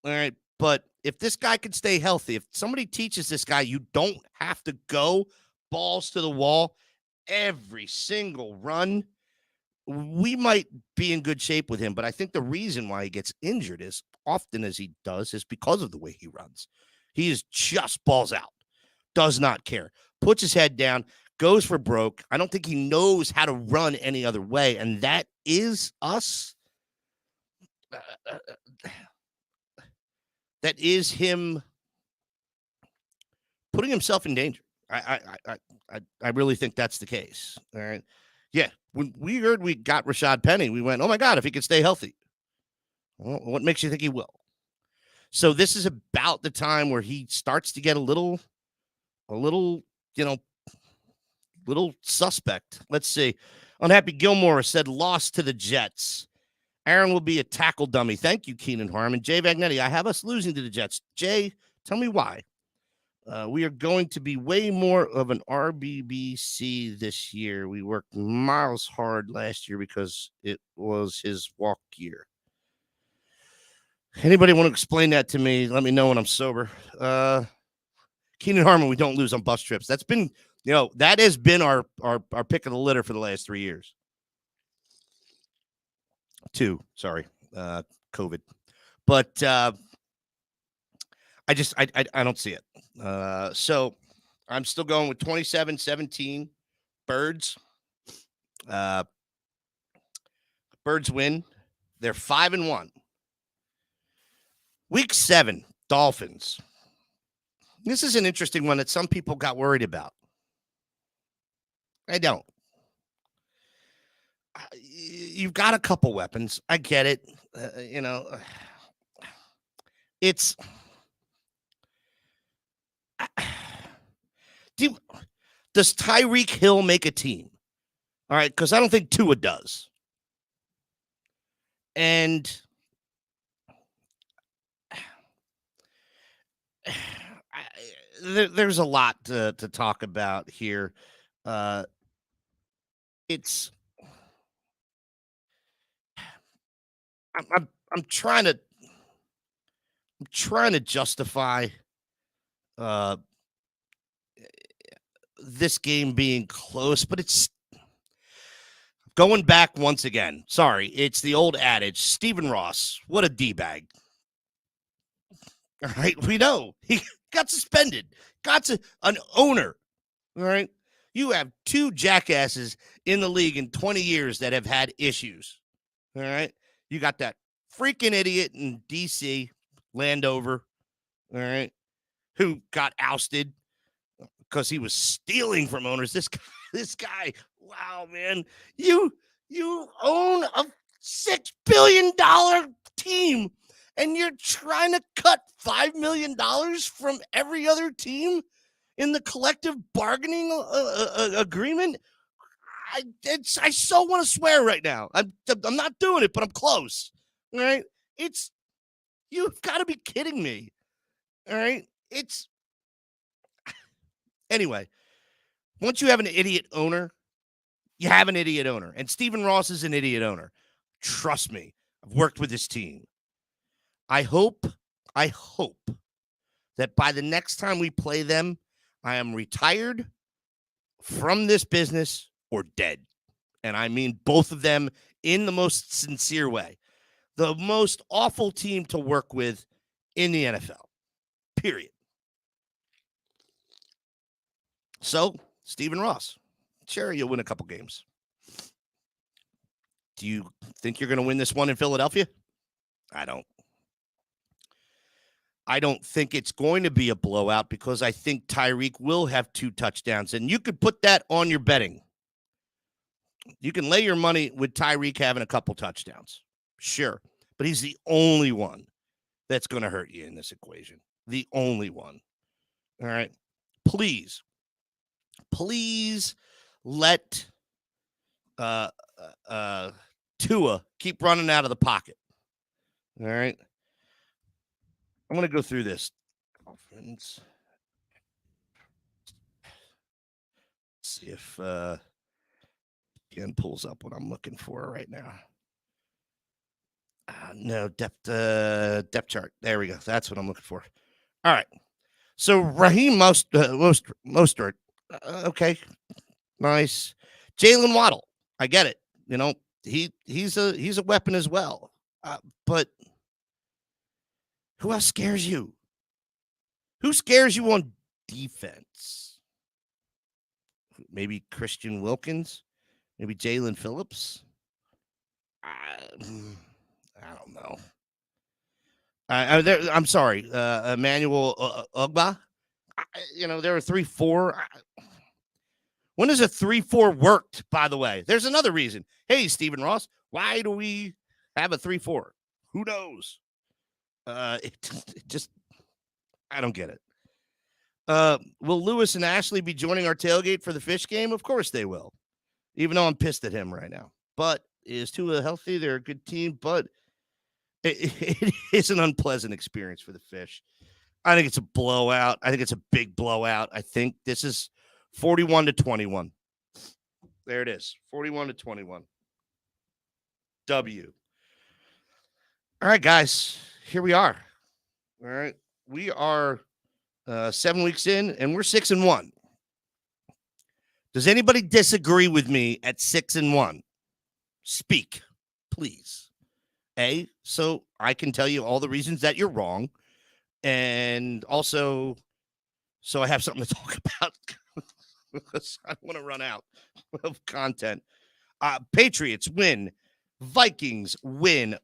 All right. But if this guy can stay healthy, if somebody teaches this guy, you don't have to go balls to the wall every single run, we might be in good shape with him. But I think the reason why he gets injured as often as he does is because of the way he runs. He is just balls out, does not care, puts his head down, goes for broke. I don't think he knows how to run any other way. And that is us. That is him putting himself in danger. I really think that's the case. All right. Yeah. When we heard we got Rashad Penny, we went, oh my God, if he could stay healthy. Well, what makes you think he will? So this is about the time where he starts to get a little suspect. Let's see. Unhappy Gilmore said loss to the Jets. Aaron will be a tackle dummy. Thank you, Keenan Harmon. Jay Vagnetti, I have us losing to the Jets. Jay, tell me why. We are going to be way more of an RBBC this year. We worked miles hard last year because it was his walk year. Anybody want to explain that to me? Let me know when I'm sober. Keenan Harmon, we don't lose on bus trips. That's been, that has been our pick of the litter for the last 3 years. 2, sorry, COVID. But I don't see it. So I'm still going with 27-17 Birds. Uh, Birds win. They're 5-1. Week 7, Dolphins. This is an interesting one that some people got worried about. I don't. You've got a couple weapons. I get it. It's. Does Tyreek Hill make a team? All right, because I don't think Tua does. And there's a lot to talk about here. It's I'm trying to justify this game being close, but it's going back once again. Sorry, it's the old adage. Stephen Ross, what a D-bag. All right, we know he got suspended. Got an owner. All right, you have 2 jackasses in the league in 20 years that have had issues. All right, you got that freaking idiot in D.C., Landover. All right, who got ousted because he was stealing from owners. This guy, wow, man, you own a $6 billion team, and you're trying to cut $5 million from every other team in the collective bargaining agreement. I so want to swear right now. I'm not doing it, but I'm close. All right, you've got to be kidding me. All right, anyway. Once you have an idiot owner, you have an idiot owner. And Stephen Ross is an idiot owner. Trust me. I've worked with this team. I hope that by the next time we play them, I am retired from this business or dead. And I mean both of them in the most sincere way. The most awful team to work with in the NFL. Period. So, Stephen Ross, sure, you'll win a couple games. Do you think you're going to win this one in Philadelphia? I don't. I don't think it's going to be a blowout because I think Tyreek will have 2 touchdowns. And you could put that on your betting. You can lay your money with Tyreek having a couple touchdowns. Sure. But he's the only one that's going to hurt you in this equation. The only one. All right. Please let Tua keep running out of the pocket. All right. I'm going to go through this. Let's see if again pulls up what I'm looking for right now. No, depth chart. There we go. That's what I'm looking for. All right. So Raheem Mostert. Okay. Nice. Jalen Waddle. I get it. You know, he's a weapon as well. But who else scares you? Who scares you on defense? Maybe Christian Wilkins? Maybe Jalen Phillips? I don't know. I'm sorry, Emmanuel Ugba. There are 3-4. When has a 3-4 worked, by the way? There's another reason. Hey, Stephen Ross, why do we have a 3-4? Who knows? It just, I don't get it. Will Lewis and Ashley be joining our tailgate for the fish game? Of course they will, even though I'm pissed at him right now. But is Tua healthy? They're a good team, but it is an unpleasant experience for the fish. I think it's a blowout. I think it's a big blowout. I think this is 41-21. There it is. 41-21. W. All right, guys. Here we are. All right. We are 7 weeks in, and we're 6-1. Does anybody disagree with me at 6-1? Speak, please. So I can tell you all the reasons that you're wrong. And also, so I have something to talk about because I want to run out of content. Patriots win. Vikings win.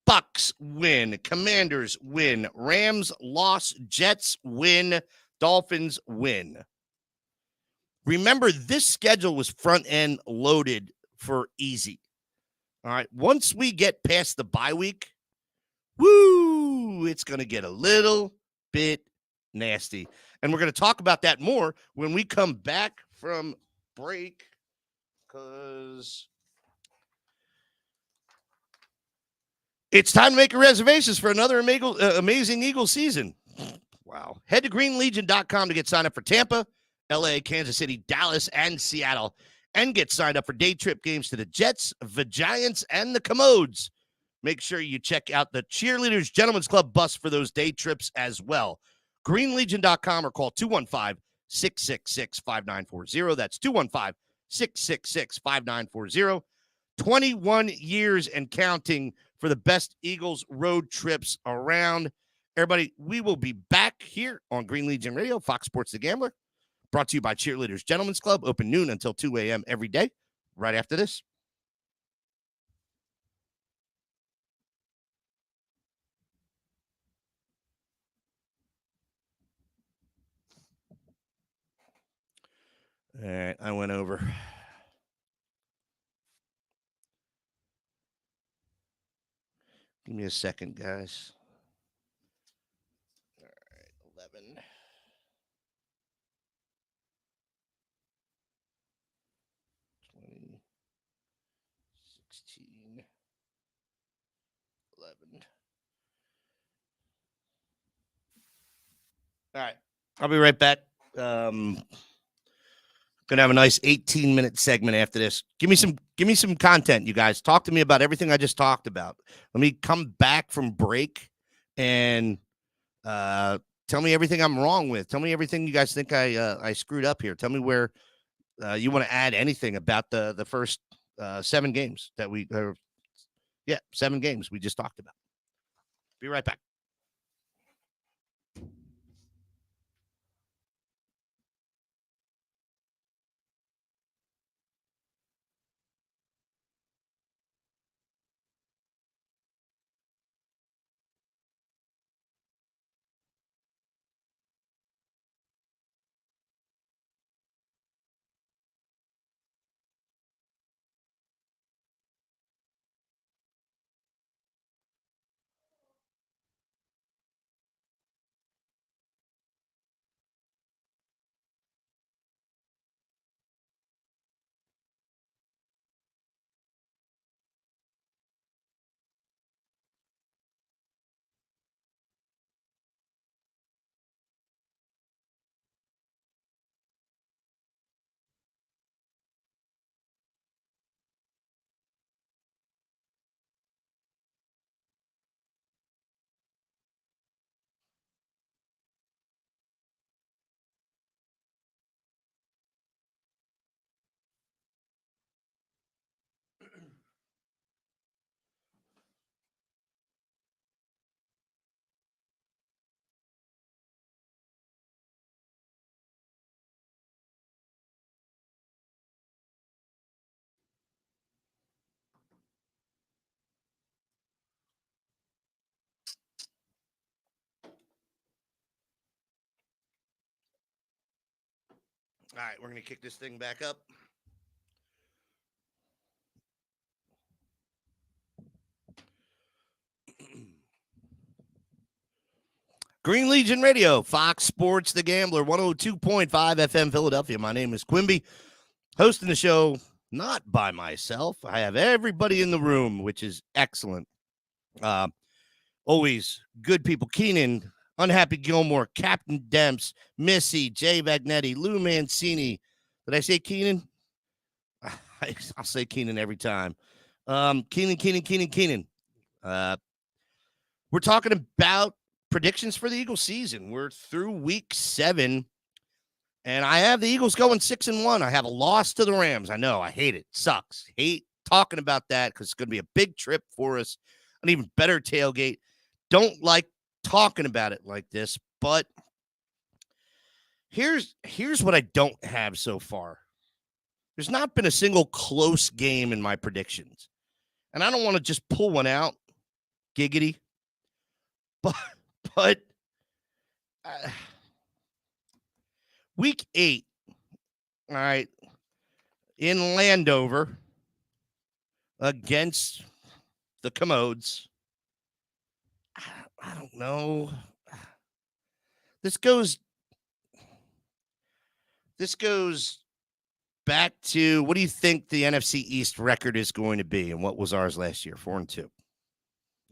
Bucks win. Commanders win. Rams loss. Jets win. Dolphins win. Remember, this schedule was front end loaded for easy. All right. Once we get past the bye week, woo, it's going to get a little bit nasty. And we're going to talk about that more when we come back from break, because it's time to make your reservations for another amazing Eagle season. Wow. Head to greenlegion.com to get signed up for Tampa, LA, Kansas City, Dallas, and Seattle, and get signed up for day trip games to the Jets, the Giants, and the Commodes. Make sure you check out the Cheerleaders Gentlemen's Club bus for those day trips as well. greenlegion.com or call 215-666-5940. That's 215-666-5940. 21 years and counting for the best Eagles road trips around. Everybody, we will be back here on Green Legion Radio, Fox Sports The Gambler, brought to you by Cheerleaders Gentlemen's Club, open noon until 2 a.m. every day, right after this. All right, I went over. Give me a second, guys. All right, 11. 20, 16, 11. All right, I'll be right back. Gonna have a nice 18-minute segment after this. Give me some content, you guys. Talk to me about everything I just talked about. Let me come back from break and tell me everything I'm wrong with. Tell me everything you guys think I screwed up here. Tell me where you want to add anything about the first 7 games that 7 games we just talked about. Be right back. All right, we're going to kick this thing back up. Green Legion Radio, Fox Sports The Gambler, 102.5 FM Philadelphia. My name is Quimby, hosting the show not by myself. I have everybody in the room, which is excellent. Always good people. Keenan, Unhappy Gilmore, Captain Demps, Missy, Jay Vagnetti, Lou Mancini. Did I say Keenan? I'll say Keenan every time. Keenan. We're talking about predictions for the Eagles season. We're through week 7, and I have the Eagles going 6-1. I have a loss to the Rams. I know. I hate it. Sucks. Hate talking about that because it's going to be a big trip for us. An even better tailgate. Don't like talking about it like this, but here's what I don't have so far. There's not been a single close game in my predictions. And I don't want to just pull one out, giggity. But uh, week 8, all right, in Landover against the Commodes. I don't know. This goes back to, what do you think the NFC East record is going to be, and what was ours last year? 4-2.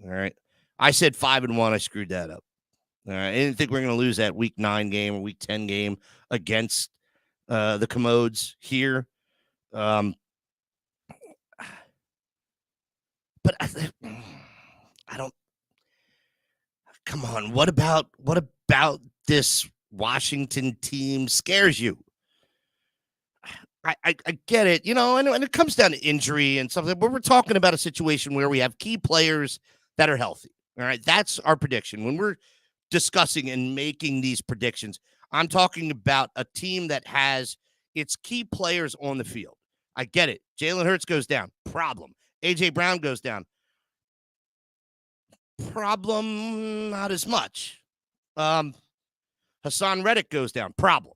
All right. I said 5-1. I screwed that up. All right. I didn't think we were going to lose that week 9 game or week 10 game against the Commodes here. But I don't. Come on. What about this Washington team scares you? I get it, and it comes down to injury and something, but we're talking about a situation where we have key players that are healthy. All right. That's our prediction. When we're discussing and making these predictions, I'm talking about a team that has its key players on the field. I get it. Jalen Hurts goes down. Problem. A.J. Brown goes down. Problem, not as much. Hassan Reddick goes down. Problem.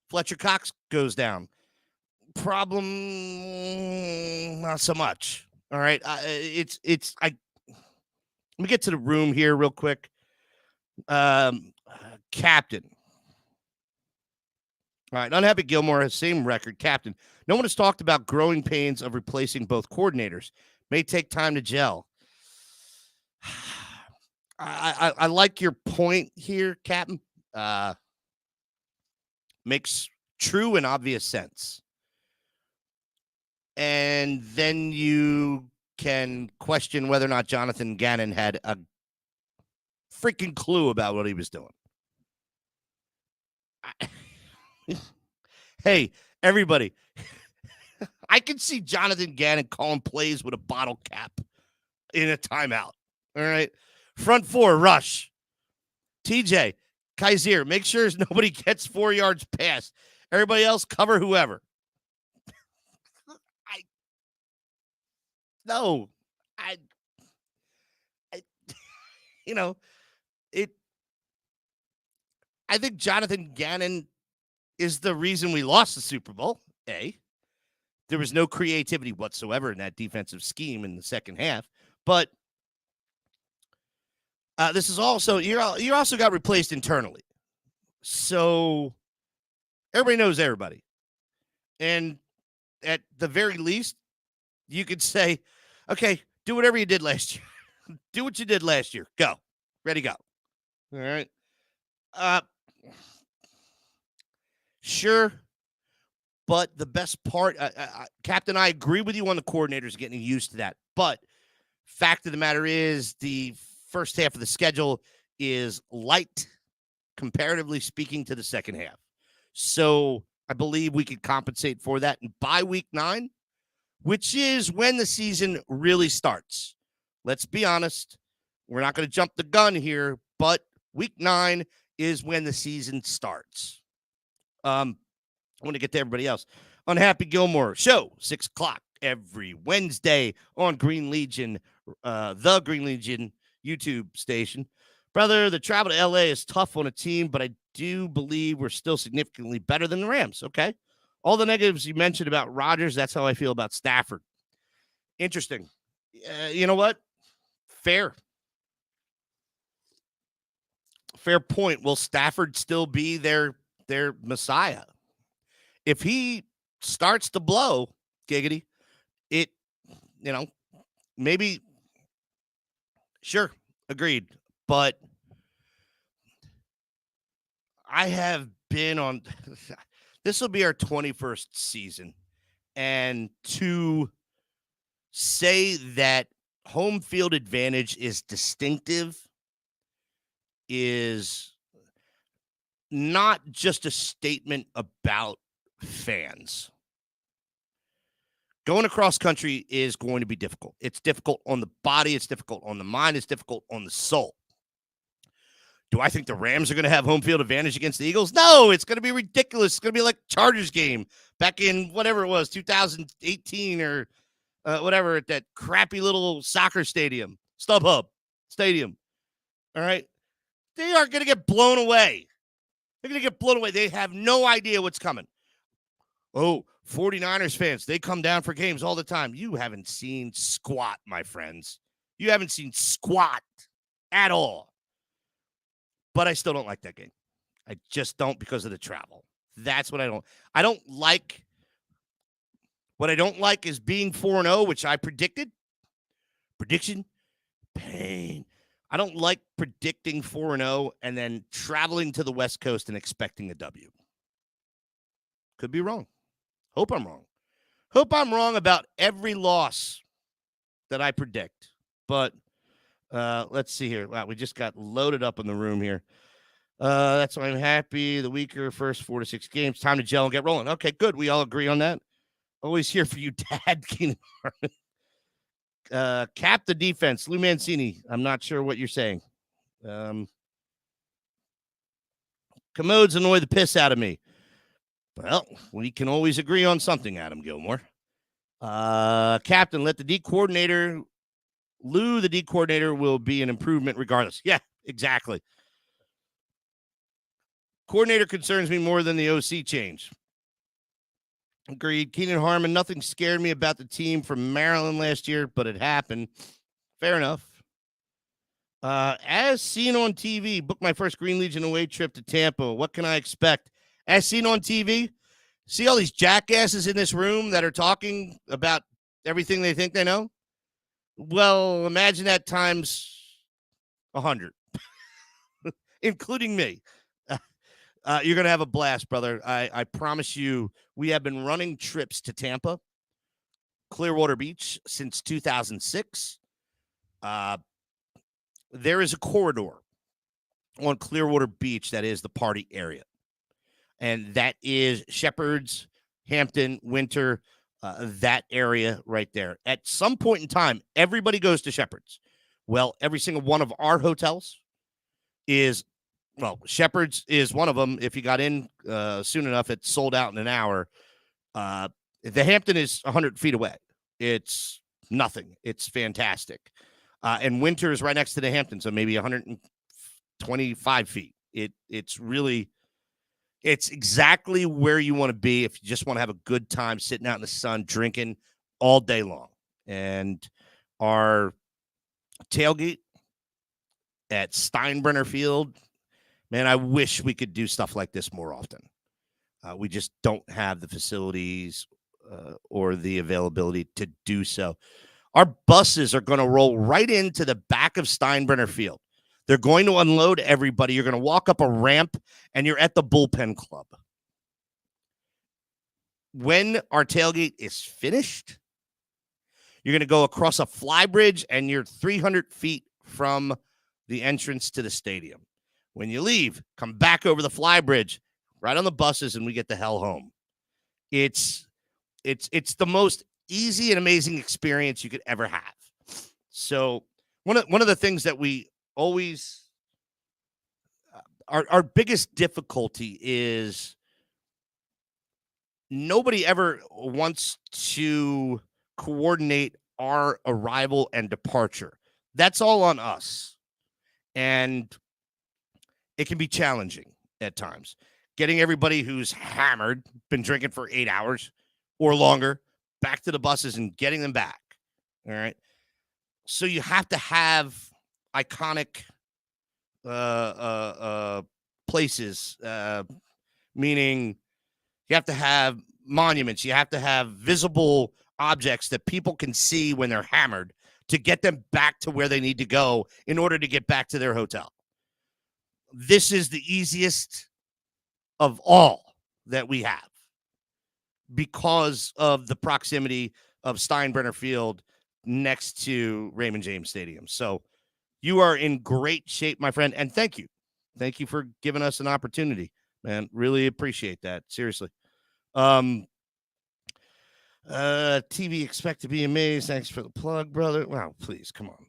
Fletcher Cox goes down. Problem, not so much. All right. Let me get to the room here real quick. Captain. All right. Unhappy Gilmore has same record. Captain. No one has talked about growing pains of replacing both coordinators. May take time to gel. I like your point here, Captain. Makes true and obvious sense. And then you can question whether or not Jonathan Gannon had a freaking clue about what he was doing. Hey, everybody. I can see Jonathan Gannon calling plays with a bottle cap in a timeout. All right. Front 4, rush. TJ, Kaiser, make sure nobody gets 4 yards past. Everybody else, cover whoever. I think Jonathan Gannon is the reason we lost the Super Bowl. There was no creativity whatsoever in that defensive scheme in the second half. But this is also, you also got replaced internally. So everybody knows everybody. And at the very least, you could say, okay, do whatever you did last year. Do what you did last year. Go. Ready, go. All right. Sure. But the best part, Captain, I agree with you on the coordinators getting used to that. But fact of the matter is, the first half of the schedule is light, comparatively speaking, to the second half. So I believe we could compensate for that. And by week 9, which is when the season really starts, let's be honest, we're not going to jump the gun here, but week 9 is when the season starts. I want to get to everybody else. Unhappy Gilmore show, 6 o'clock every Wednesday on Green Legion, the Green Legion YouTube station. Brother, the travel to LA is tough on a team, but I do believe we're still significantly better than the Rams. Okay. All the negatives you mentioned about Rodgers, that's how I feel about Stafford. Interesting. You know what? Fair point. Will Stafford still be their messiah? If he starts to blow, giggity, maybe, sure, agreed. But I have been on, this will be our 21st season. And to say that home field advantage is distinctive is not just a statement about fans. Going across country is going to be difficult. It's difficult on the body. It's difficult on the mind. It's difficult on the soul. Do I think the Rams are going to have home field advantage against the Eagles? No, it's going to be ridiculous. It's going to be like Chargers game back in whatever it was, 2018 or whatever, at that crappy little soccer stadium, StubHub Stadium. All right. They are going to get blown away. They're going to get blown away. They have no idea what's coming. Oh, 49ers fans, they come down for games all the time. You haven't seen squat, my friends. You haven't seen squat at all. But I still don't like that game. I just don't, because of the travel. That's what I don't like. What I don't like is being 4-0, which I predicted. Prediction, pain. I don't like predicting 4-0 and then traveling to the West Coast and expecting a W. Could be wrong. Hope I'm wrong. Hope I'm wrong about every loss that I predict. But let's see here. Wow, we just got loaded up in the room here. That's why I'm happy. The weaker first 4 to 6 games. Time to gel and get rolling. Okay, good. We all agree on that. Always here for you, Dad. Keenan Harmon. Cap the defense. Lou Mancini. I'm not sure what you're saying. Commodes annoy the piss out of me. Well, we can always agree on something, Adam Gilmore. Captain, let the D coordinator, Lou, the D coordinator, will be an improvement regardless. Yeah, exactly. Coordinator concerns me more than the OC change. Agreed. Keenan Harmon, nothing scared me about the team from Maryland last year, but it happened. Fair enough. As seen on TV, booked my first Green Legion away trip to Tampa. What can I expect? As seen on TV, see all these jackasses in this room that are talking about everything they think they know? Well, imagine that times 100, including me. You're going to have a blast, brother. I promise you, we have been running trips to Tampa, Clearwater Beach, since 2006. There is a corridor on Clearwater Beach that is the party area. And that is Shepherd's, Hampton, Winter, that area right there. At some point in time, everybody goes to Shepherd's. Well, every single one of our hotels is, well, Shepherd's is one of them. If you got in soon enough, it's sold out in an hour. The Hampton is 100 feet away. It's nothing. It's fantastic. And Winter is right next to the Hampton, so maybe 125 feet. It's really, it's exactly where you want to be if you just want to have a good time sitting out in the sun, drinking all day long. And our tailgate at Steinbrenner Field, man, I wish we could do stuff like this more often. We just don't have the facilities or the availability to do so. Our buses are going to roll right into the back of Steinbrenner Field. They're going to unload everybody. You're going to walk up a ramp, and you're at the Bullpen Club. When our tailgate is finished, you're going to go across a fly bridge, and you're 300 feet from the entrance to the stadium. When you leave, come back over the fly bridge, right on the buses, and we get the hell home. It's the most easy and amazing experience you could ever have. So one of the things that we always our biggest difficulty is nobody ever wants to coordinate our arrival and departure. That's all on us. And it can be challenging at times. Getting everybody who's hammered, been drinking for 8 hours or longer, back to the buses and getting them back. All right. So you have to have iconic places, meaning you have to have monuments. You have to have visible objects that people can see when they're hammered to get them back to where they need to go in order to get back to their hotel. This is the easiest of all that we have because of the proximity of Steinbrenner Field next to Raymond James Stadium. So you are in great shape, my friend. And thank you. Thank you for giving us an opportunity, man. Really appreciate that. Seriously. TV expect to be amazed. Thanks for the plug, brother. Wow, please, come on.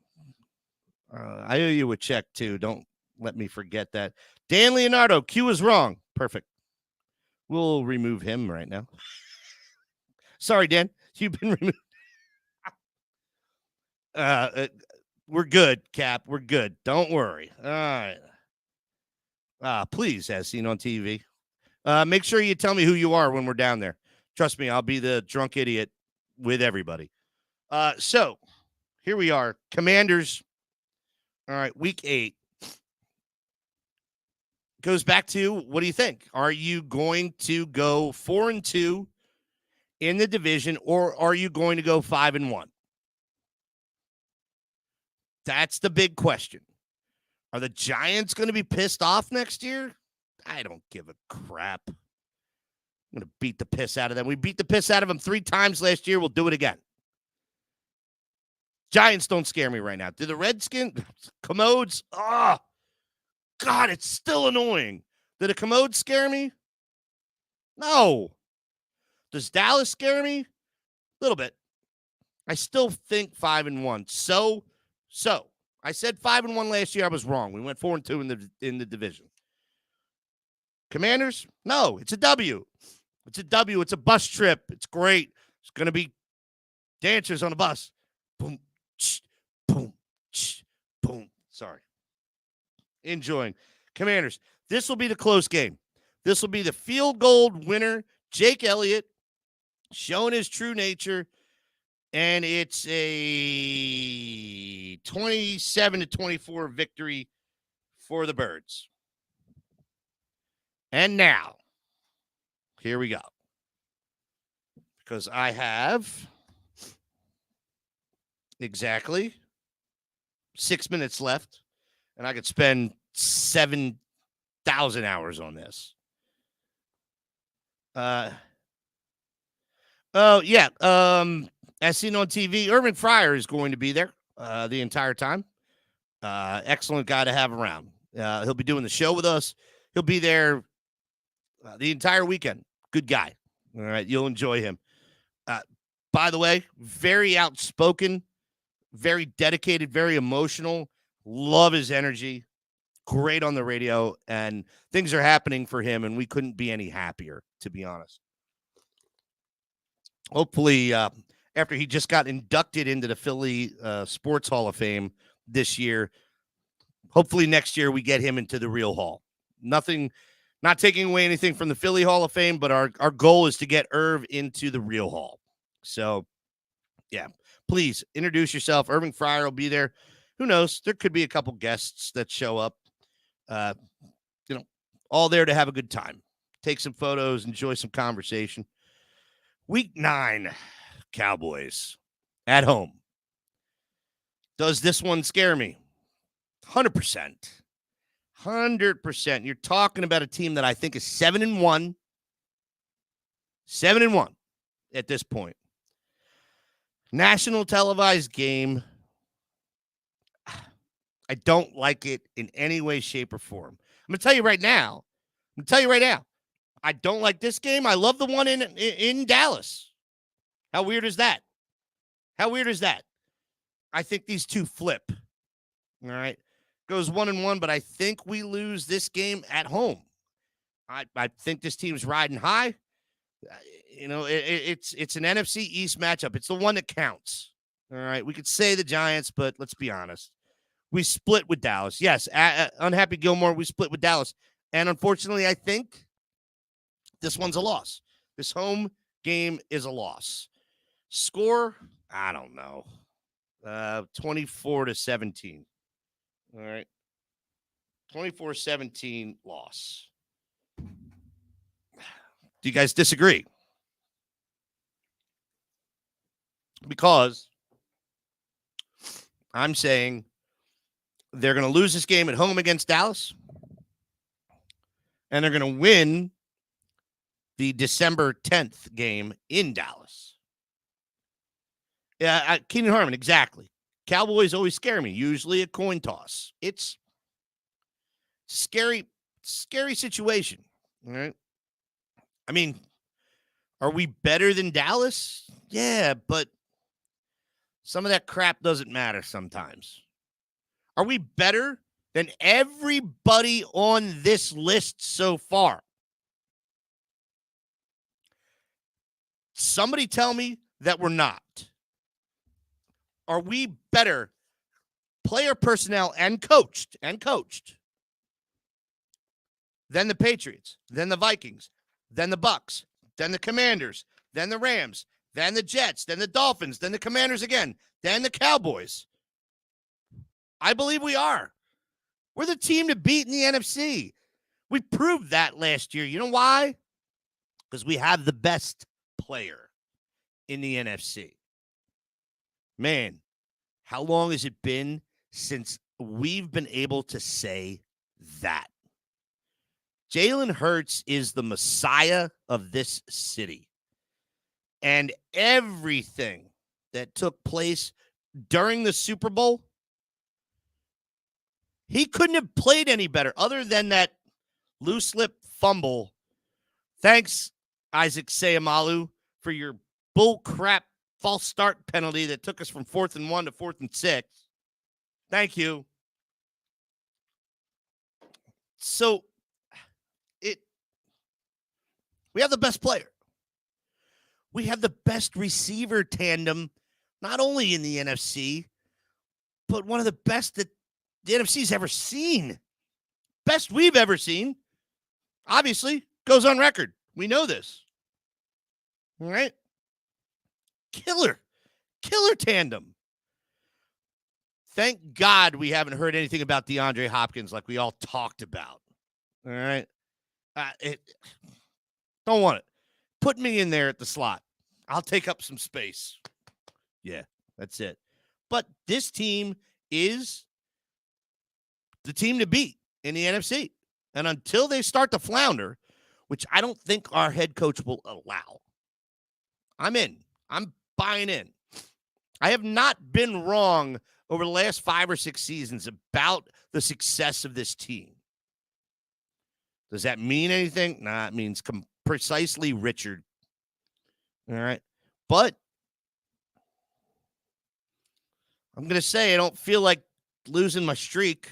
I owe you a check too. Don't let me forget that. Dan Leonardo, Q is wrong. Perfect. We'll remove him right now. Sorry, Dan. You've been removed. We're good, Cap. We're good. Don't worry. All right. Please, as seen on TV. Make sure you tell me who you are when we're down there. Trust me, I'll be the drunk idiot with everybody. So here we are. Commanders. All right, week 8. Goes back to, what do you think? Are you going to go 4-2 in the division, or are you going to go 5-1? That's the big question. Are the Giants going to be pissed off next year? I don't give a crap. I'm going to beat the piss out of them. We beat the piss out of them 3 times last year. We'll do it again. Giants don't scare me right now. Do the Redskins, Commodes? Oh, God, it's still annoying. Do the Commodes scare me? No. Does Dallas scare me? A little bit. I still think 5-1. So I said 5-1 last year. I was wrong. We went 4-2 in the division. Commanders? No, it's a W. It's a W. It's a bus trip. It's great. It's going to be dancers on a bus. Boom, ch, boom, ch, boom. Sorry. Enjoying. Commanders. This will be the close game. This will be the field goal winner, Jake Elliott, showing his true nature. And it's a 27-24 victory for the Birds. And now, here we go. Because I have exactly 6 minutes left, and I could spend 7,000 hours on this. As seen on TV, Irvin Fryer is going to be there the entire time. Excellent guy to have around. He'll be doing the show with us. He'll be there the entire weekend. Good guy. All right, you'll enjoy him. By the way, very outspoken, very dedicated, very emotional. Love his energy. Great on the radio, and things are happening for him, and we couldn't be any happier, to be honest. Hopefully, after he just got inducted into the Philly Sports Hall of Fame this year, hopefully next year we get him into the real hall. Not taking away anything from the Philly Hall of Fame, but our goal is to get Irv into the real hall. So, yeah, please introduce yourself. Irving Fryer will be there. Who knows? There could be a couple guests that show up. All there to have a good time. Take some photos, enjoy some conversation. Week 9, Cowboys at home. Does this one scare me? 100%. 100%. You're talking about a team that I think is 7-1. 7-1 at this point. National televised game. I don't like it in any way, shape, or form. I'm going to tell you right now. I don't like this game. I love the one in Dallas. How weird is that? I think these two flip. All right. Goes 1-1, but I think we lose this game at home. I think this team's riding high. It's an NFC East matchup. It's the one that counts. All right. We could say the Giants, but let's be honest. We split with Dallas. Yes, unhappy Gilmore, we split with Dallas. And unfortunately, I think this one's a loss. This home game is a loss. Score, I don't know. 24-17. All right. 24-17 loss. Do you guys disagree? Because I'm saying they're going to lose this game at home against Dallas, and they're going to win the December 10th game in Dallas. Yeah, Keenan Harmon, exactly. Cowboys always scare me, usually a coin toss. It's scary situation, all right? I mean, are we better than Dallas? Yeah, but some of that crap doesn't matter sometimes. Are we better than everybody on this list so far. Somebody tell me that we're not. Are we better player personnel and coached than the Patriots, than the Vikings, than the Bucks, than the Commanders, than the Rams, than the Jets, than the Dolphins, than the Commanders again, than the Cowboys? I believe we are. We're the team to beat in the NFC. We proved that last year. You know why? Because we have the best player in the NFC. Man, how long has it been since we've been able to say that? Jalen Hurts is the Messiah of this city. And everything that took place during the Super Bowl, he couldn't have played any better other than that loose lip fumble. Thanks, Isaac Seumalo, for your bull crap false start penalty that took us from 4th and 1 to 4th and 6. Thank you. So we have the best player. We have the best receiver tandem, not only in the NFC, but one of the best that the NFC's ever seen. Best we've ever seen. Obviously, goes on record. We know this. All right? Killer tandem. Thank God we haven't heard anything about DeAndre Hopkins like we all talked about. All right? Don't want it. Put me in there at the slot. I'll take up some space. Yeah, that's it. But this team is the team to beat in the NFC. And until they start to flounder, which I don't think our head coach will allow, I'm in. I'm buying in. I have not been wrong over the last 5 or 6 seasons about the success of this team. Does that mean anything? Nah, it means precisely Richard. All right. But I'm going to say I don't feel like losing my streak.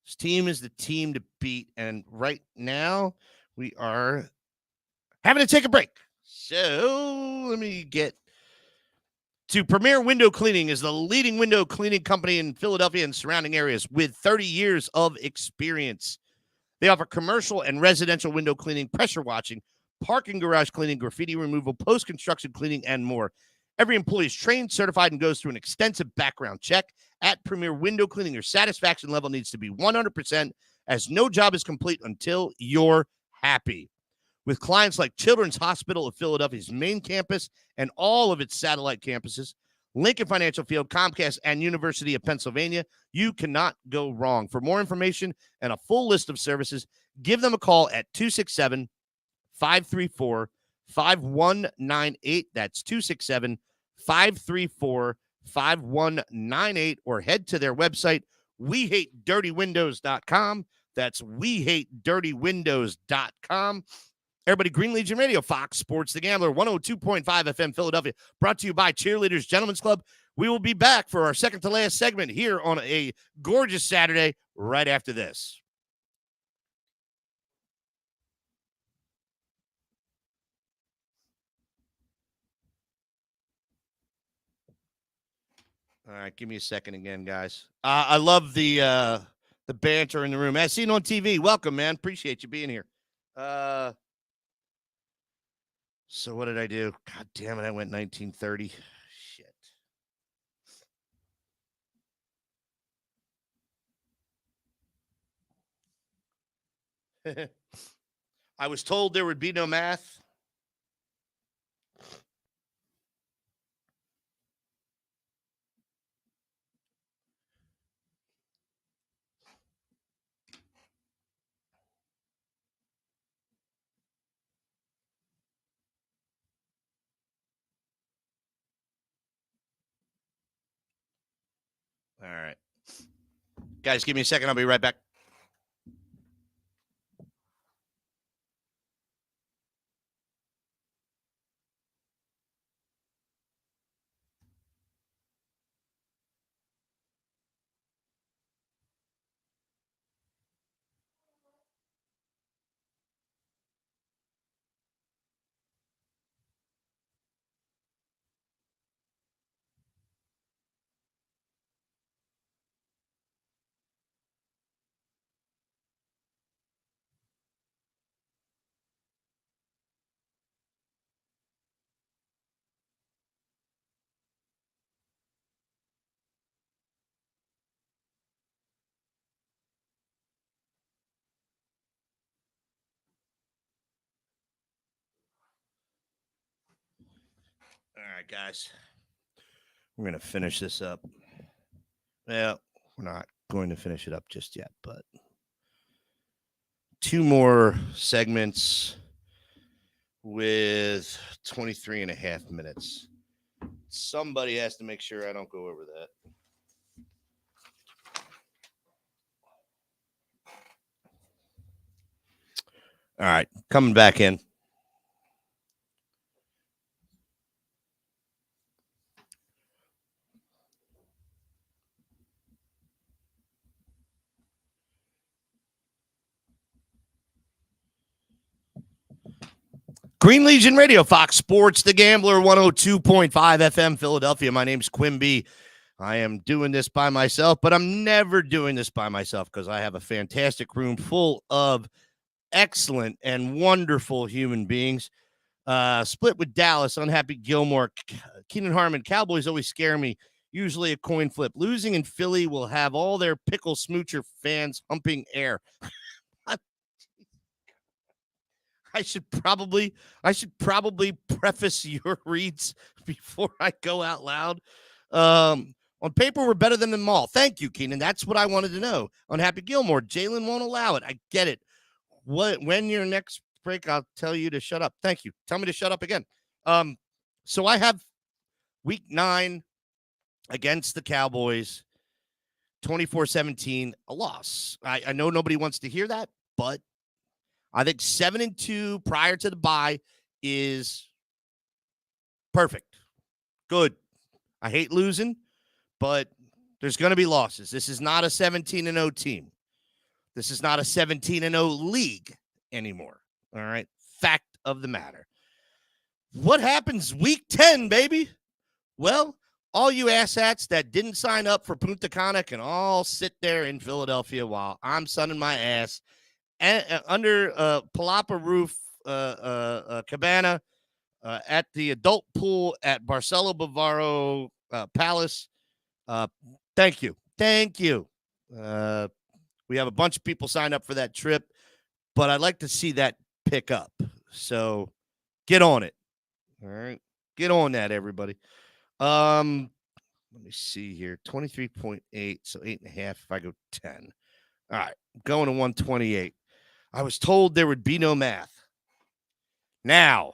This team is the team to beat. And right now we are having to take a break. So let me get to Premier Window Cleaning is the leading window cleaning company in Philadelphia and surrounding areas with 30 years of experience. They offer commercial and residential window cleaning, pressure washing, parking garage cleaning, graffiti removal, post-construction cleaning, and more. Every employee is trained, certified, and goes through an extensive background check. At Premier Window Cleaning, your satisfaction level needs to be 100%, as no job is complete until you're happy. With clients like Children's Hospital of Philadelphia's main campus and all of its satellite campuses, Lincoln Financial Field, Comcast, and University of Pennsylvania, you cannot go wrong. For more information and a full list of services, give them a call at 267-534-5198. That's 267-534-5198, or head to their website, wehatedirtywindows.com. That's wehatedirtywindows.com. Everybody, Green Legion Radio, Fox Sports The Gambler, 102.5 FM Philadelphia, brought to you by Cheerleaders Gentlemen's Club. We will be back for our second to last segment here on a gorgeous Saturday right after this. All right, give me a second again, guys. I love the banter in the room. As seen on TV, welcome, man. Appreciate you being here. So what did I do? God damn it, I went 1930. Shit. I was told there would be no math. All right. Guys, give me a second. I'll be right back. All right, guys. We're going to finish this up. Well, we're not going to finish it up just yet, but 2 more segments with 23 and a half minutes. Somebody has to make sure I don't go over that. All right, coming back in. Green Legion Radio, Fox Sports, The Gambler, 102.5 FM, Philadelphia. My name's Quimby. I am doing this by myself, but I'm never doing this by myself because I have a fantastic room full of excellent and wonderful human beings. Split with Dallas, Unhappy Gilmore, Keenan Harmon. Cowboys always scare me. Usually a coin flip. Losing in Philly will have all their pickle smoocher fans humping air. I should probably preface your reads before I go out loud. On paper, we're better than them all. Thank you, Keenan. That's what I wanted to know. Unhappy Gilmore, Jalen won't allow it. I get it. When your next break, I'll tell you to shut up. Thank you. Tell me to shut up again. So I have week 9 against the Cowboys, 24-17, a loss. I know nobody wants to hear that, but I think 7-2 prior to the bye is perfect. Good. I hate losing, but there's going to be losses. This is not a 17-0 team. This is not a 17-0 league anymore. All right. Fact of the matter. What happens week 10, baby? Well, all you asshats that didn't sign up for Punta Cana can all sit there in Philadelphia while I'm sunning my ass under Palapa roof cabana at the adult pool at Barcelo Bavaro Palace. Thank you. We have a bunch of people signed up for that trip, but I'd like to see that pick up. So get on it. All right. Get on that, everybody. Let me see here. 23.8. So 8.5 if I go 10. All right. I'm going to 128. I was told there would be no math. Now,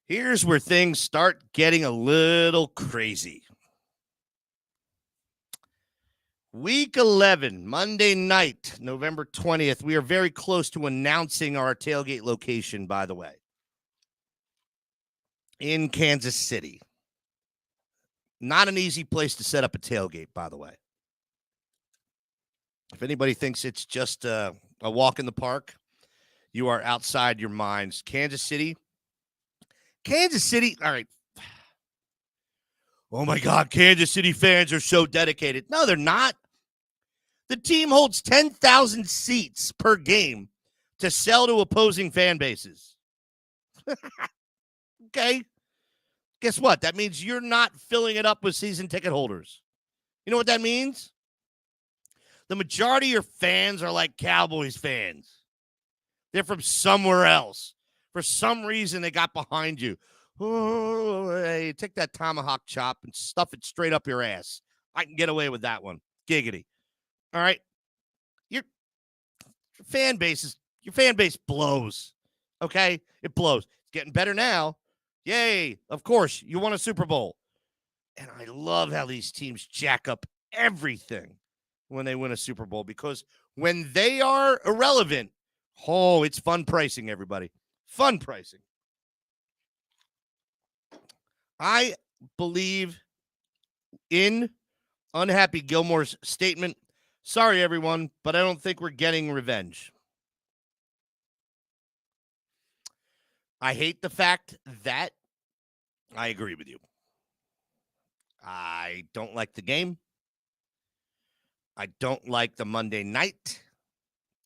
here's where things start getting a little crazy. Week 11, Monday night, November 20th. We are very close to announcing our tailgate location, by the way, in Kansas City. Not an easy place to set up a tailgate, by the way. If anybody thinks it's just a walk in the park, you are outside your minds. Kansas City, all right. Oh, my God, Kansas City fans are so dedicated. No, they're not. The team holds 10,000 seats per game to sell to opposing fan bases. Okay. Guess what? That means you're not filling it up with season ticket holders. You know what that means? The majority of your fans are like Cowboys fans. They're from somewhere else. For some reason, they got behind you. Oh, hey, take that tomahawk chop and stuff it straight up your ass. I can get away with that one. Giggity. All right. Your fan base blows. Okay? It blows. It's getting better now. Yay. Of course, you won a Super Bowl. And I love how these teams jack up everything when they win a Super Bowl, because when they are irrelevant, oh, it's fun pricing, everybody. Fun pricing. I believe in Unhappy Gilmore's statement. Sorry, everyone, but I don't think we're getting revenge. I hate the fact that I agree with you. I don't like the game. I don't like the Monday night.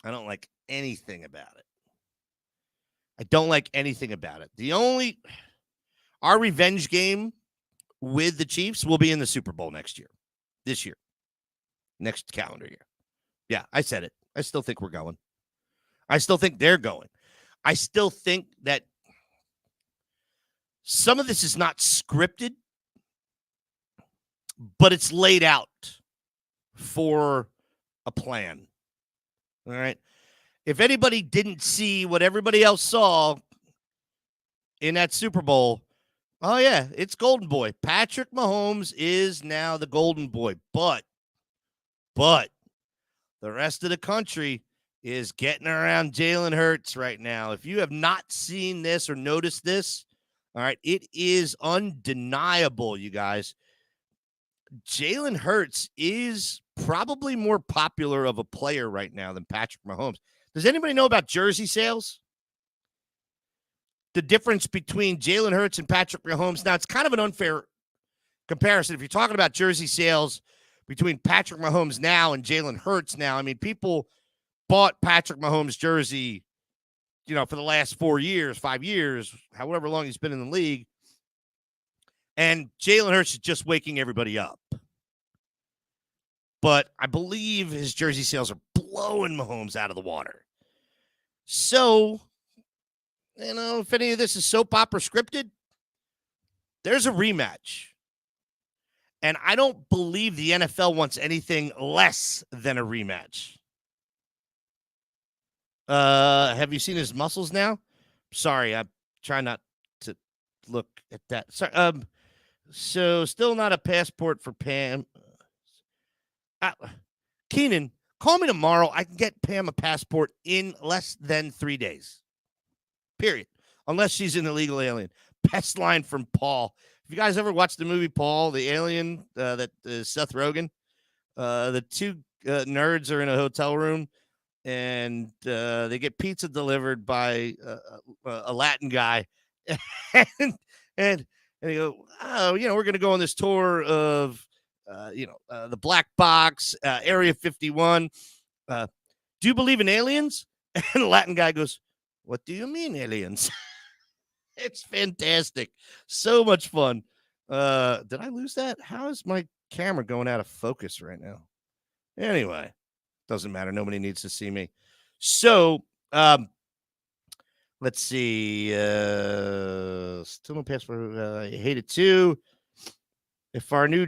I don't like anything about it. Our revenge game with the Chiefs will be in the Super Bowl next calendar year. Yeah, I said it. I still think we're going. I still think they're going. I still think that Some of this is not scripted, but it's laid out for a plan. All right. If anybody didn't see what everybody else saw in that Super Bowl, oh, yeah, it's Golden Boy. Patrick Mahomes is now the Golden Boy. But the rest of the country is getting around Jalen Hurts right now. If you have not seen this or noticed this, all right, it is undeniable, you guys. Jalen Hurts is probably more popular of a player right now than Patrick Mahomes. Does anybody know about jersey sales? The difference between Jalen Hurts and Patrick Mahomes. Now, it's kind of an unfair comparison. If you're talking about jersey sales between Patrick Mahomes now and Jalen Hurts now, I mean, people bought Patrick Mahomes' jersey, for the last 4 years, 5 years, however long he's been in the league. And Jalen Hurts is just waking everybody up. But I believe his jersey sales are blowing Mahomes out of the water. So, if any of this is soap opera scripted, there's a rematch. And I don't believe the NFL wants anything less than a rematch. Have you seen his muscles now? Sorry, I'm trying not to look at that. Sorry. So still not a passport for Pam. Keenan, call me tomorrow. I can get Pam a passport in less than 3 days. Period. Unless she's an illegal alien. Best line from Paul. Have you guys ever watched the movie Paul, the alien, that is Seth Rogen? The two nerds are in a hotel room, and they get pizza delivered by a Latin guy. and they go, oh, we're going to go on this tour of, the Black Box, Area 51. Do you believe in aliens? And the Latin guy goes, what do you mean aliens? It's fantastic. So much fun. Did I lose that? How is my camera going out of focus right now? Anyway, doesn't matter. Nobody needs to see me. So, let's see. Still no passport. I hate it too. If our new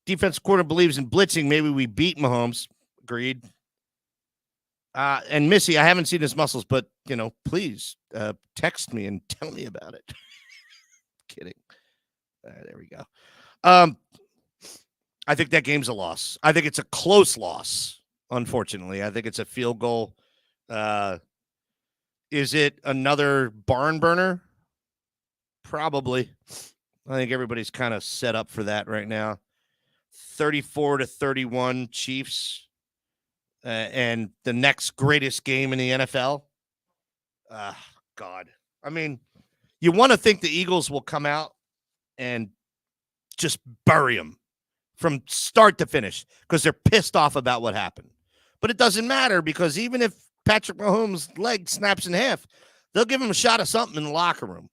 defense coordinator believes in blitzing, maybe we beat Mahomes. Agreed. And Missy, I haven't seen his muscles, but, please text me and tell me about it. Kidding. There we go. I think that game's a loss. I think it's a close loss, unfortunately. I think it's a field goal. Is it another barn burner? Probably. I think everybody's kind of set up for that right now. 34-31 Chiefs. And the next greatest game in the NFL. God. I mean, you want to think the Eagles will come out and just bury them from start to finish because they're pissed off about what happened. But it doesn't matter because even if Patrick Mahomes' leg snaps in half, they'll give him a shot of something in the locker room.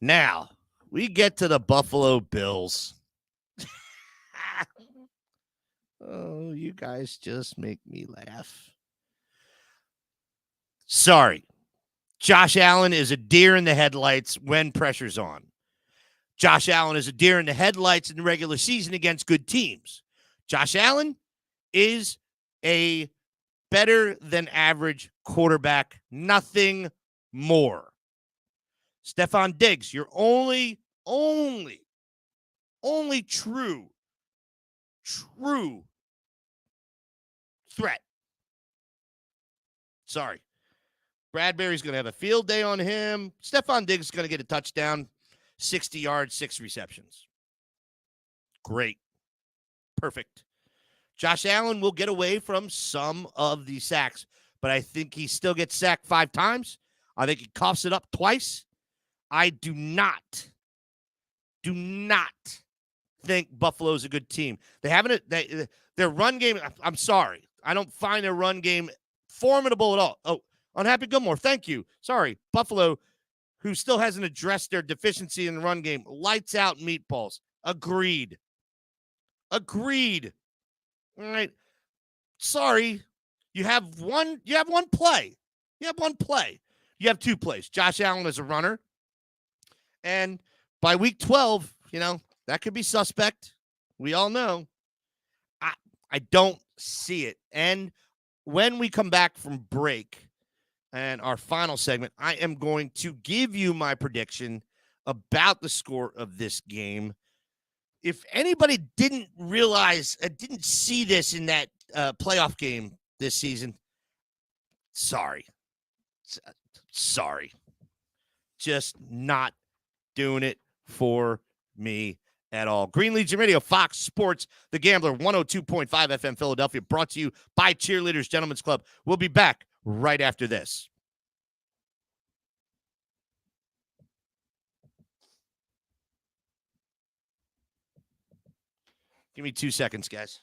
Now, we get to the Buffalo Bills. Oh, you guys just make me laugh. Sorry. Josh Allen is a deer in the headlights when pressure's on. Josh Allen is a deer in the headlights in the regular season against good teams. Josh Allen is a better than average quarterback. Nothing more. Stephon Diggs, your only true threat. Sorry. Bradbury's going to have a field day on him. Stephon Diggs is going to get a touchdown, 60 yards, 6 receptions. Great. Perfect. Josh Allen will get away from some of the sacks, but I think he still gets sacked 5 times. I think he coughs it up twice. I do not think Buffalo's a good team. Their run game, I'm sorry. I don't find their run game formidable at all. Oh, Unhappy Gilmore, thank you. Sorry. Buffalo, who still hasn't addressed their deficiency in the run game. Lights out meatballs. Agreed. All right. Sorry. You have one play. you have two plays. Josh Allen as a runner. And by week 12, that could be suspect. We all know. I don't see it. And when we come back from break and our final segment, I am going to give you my prediction about the score of this game. If anybody didn't realize, didn't see this in that playoff game this season, sorry. Just not doing it for me at all. Green Legion Radio, Fox Sports, The Gambler, 102.5 FM Philadelphia, brought to you by Cheerleaders Gentlemen's Club. We'll be back right after this. Give me 2 seconds, guys.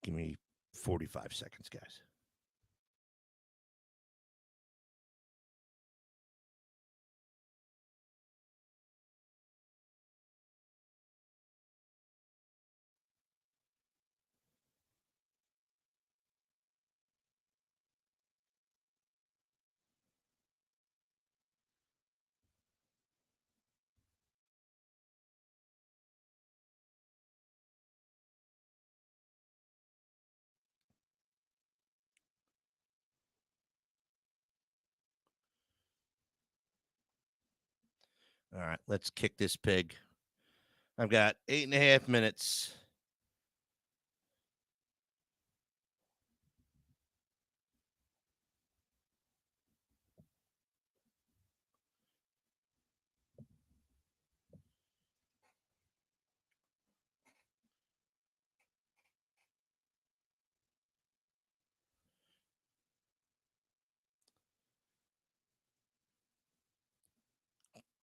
Give me 45 seconds, guys. All right, let's kick this pig. I've got 8.5 minutes.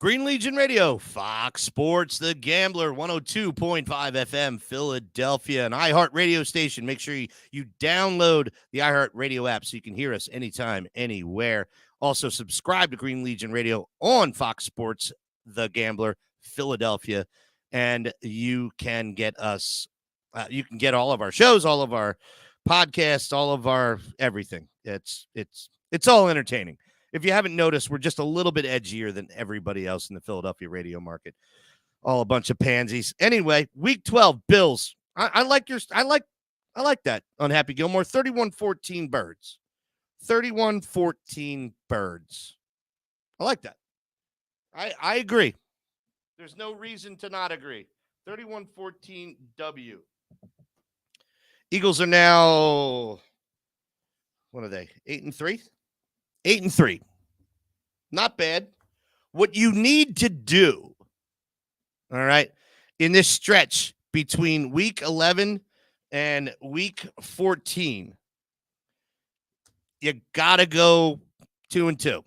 Green Legion Radio, Fox Sports, The Gambler, 102.5 FM, Philadelphia, an iHeart radio station. Make sure you download the iHeart radio app so you can hear us anytime, anywhere. Also, subscribe to Green Legion Radio on Fox Sports, The Gambler, Philadelphia, and you can get us. You can get all of our shows, all of our podcasts, all of our everything. It's all entertaining. If you haven't noticed, we're just a little bit edgier than everybody else in the Philadelphia radio market. All a bunch of pansies. Anyway, week 12, Bills. I like that. Unhappy Gilmore, 31-14 Birds. 31-14 Birds. I like that. I agree. There's no reason to not agree. 31-14 W. Eagles are now, what are they? 8-3? 8-3. Not bad. What you need to do, all right, in this stretch between week 11 and week 14, you got to go 2-2. All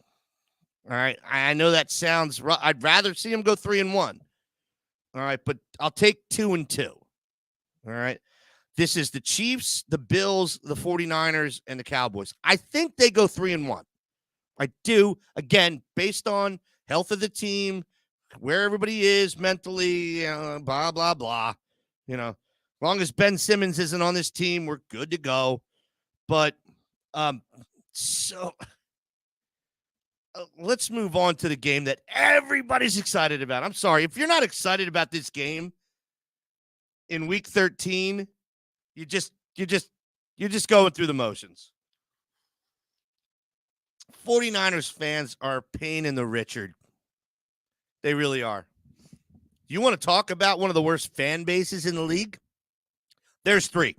right. I know that sounds rough. I'd rather see them go 3-1. All right. But I'll take 2-2. All right. This is the Chiefs, the Bills, the 49ers, and the Cowboys. I think they go 3-1. I do, again, based on health of the team, where everybody is mentally, blah, blah, blah. As long as Ben Simmons isn't on this team, we're good to go. But let's move on to the game that everybody's excited about. I'm sorry. If you're not excited about this game, in week 13, you're just going through the motions. 49ers fans are a pain in the Richard. They really are. You want to talk about one of the worst fan bases in the league? There's three.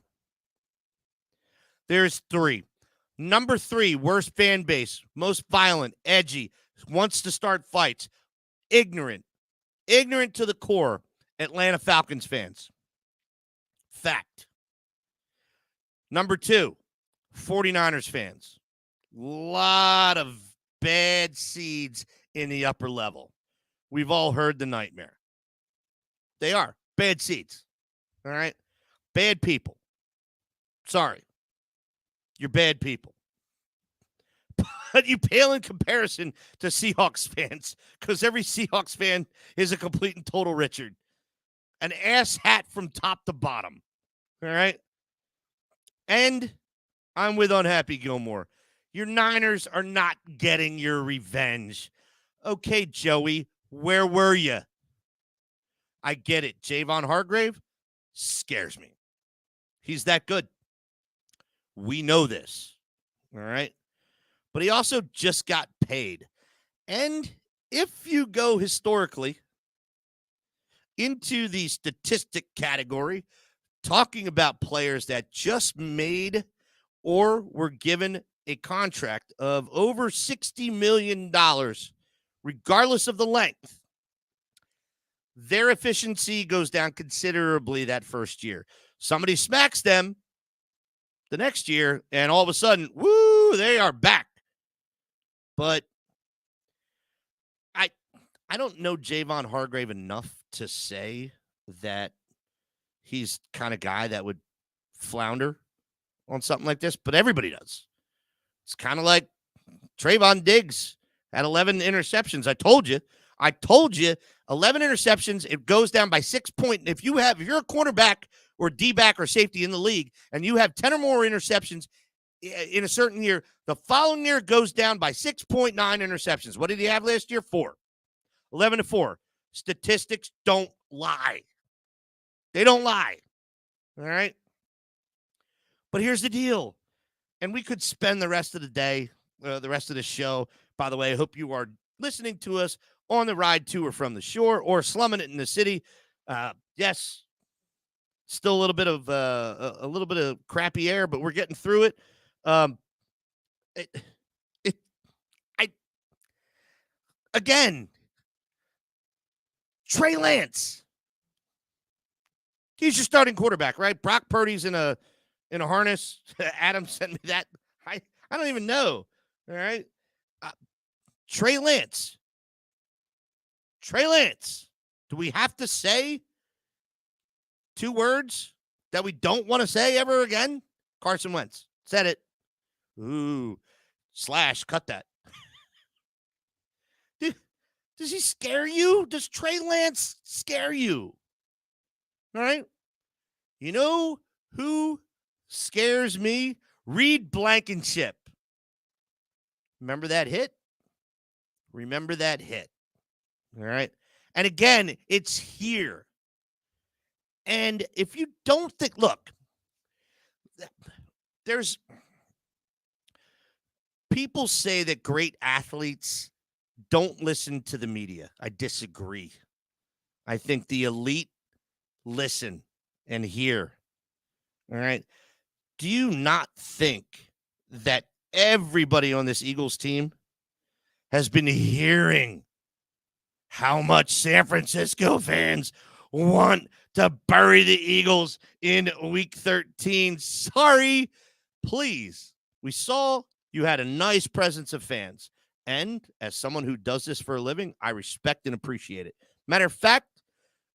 Number 3, worst fan base, most violent, edgy, wants to start fights, ignorant to the core, Atlanta Falcons fans. Fact. Number 2, 49ers fans. Lot of bad seeds in the upper level. We've all heard the nightmare. They are bad seeds. All right? Bad people. Sorry. You're bad people. But you pale in comparison to Seahawks fans, because every Seahawks fan is a complete and total Richard. An ass hat from top to bottom. All right? And I'm with Unhappy Gilmore. Your Niners are not getting your revenge. Okay, Joey, where were you? I get it. Javon Hargrave scares me. He's that good. We know this. All right? But he also just got paid. And if you go historically into the statistic category, talking about players that just made or were given a contract of over $60 million, regardless of the length, their efficiency goes down considerably that first year. Somebody smacks them the next year, and all of a sudden, woo, they are back. But I don't know Javon Hargrave enough to say that he's the kind of guy that would flounder on something like this, but everybody does. It's kind of like Trayvon Diggs had 11 interceptions. I told you, 11 interceptions. It goes down by 6 points. If you're a cornerback or D-back or safety in the league and you have 10 or more interceptions in a certain year, the following year goes down by 6.9 interceptions. What did he have last year? 4. 11-4. Statistics don't lie. They don't lie. All right? But here's the deal. And we could spend the rest of the day, the rest of the show. By the way, I hope you are listening to us on the ride to or from the shore or slumming it in the city. Yes, still a little bit of crappy air, but we're getting through it. Again, Trey Lance. He's your starting quarterback, right? Brock Purdy's in a harness. Adam sent me that. I don't even know. All right. Trey Lance. Do we have to say 2 words that we don't want to say ever again? Carson Wentz. Said it. Ooh. / cut that. Does he scare you? Does Trey Lance scare you? All right. You know who scares me? Reed Blankenship. Remember that hit? All right. And again, it's here. And if you don't think, look, there's people say that great athletes don't listen to the media. I disagree. I think the elite listen and hear. All right. Do you not think that everybody on this Eagles team has been hearing how much San Francisco fans want to bury the Eagles in week 13? Sorry, please. We saw you had a nice presence of fans. And as someone who does this for a living, I respect and appreciate it. Matter of fact,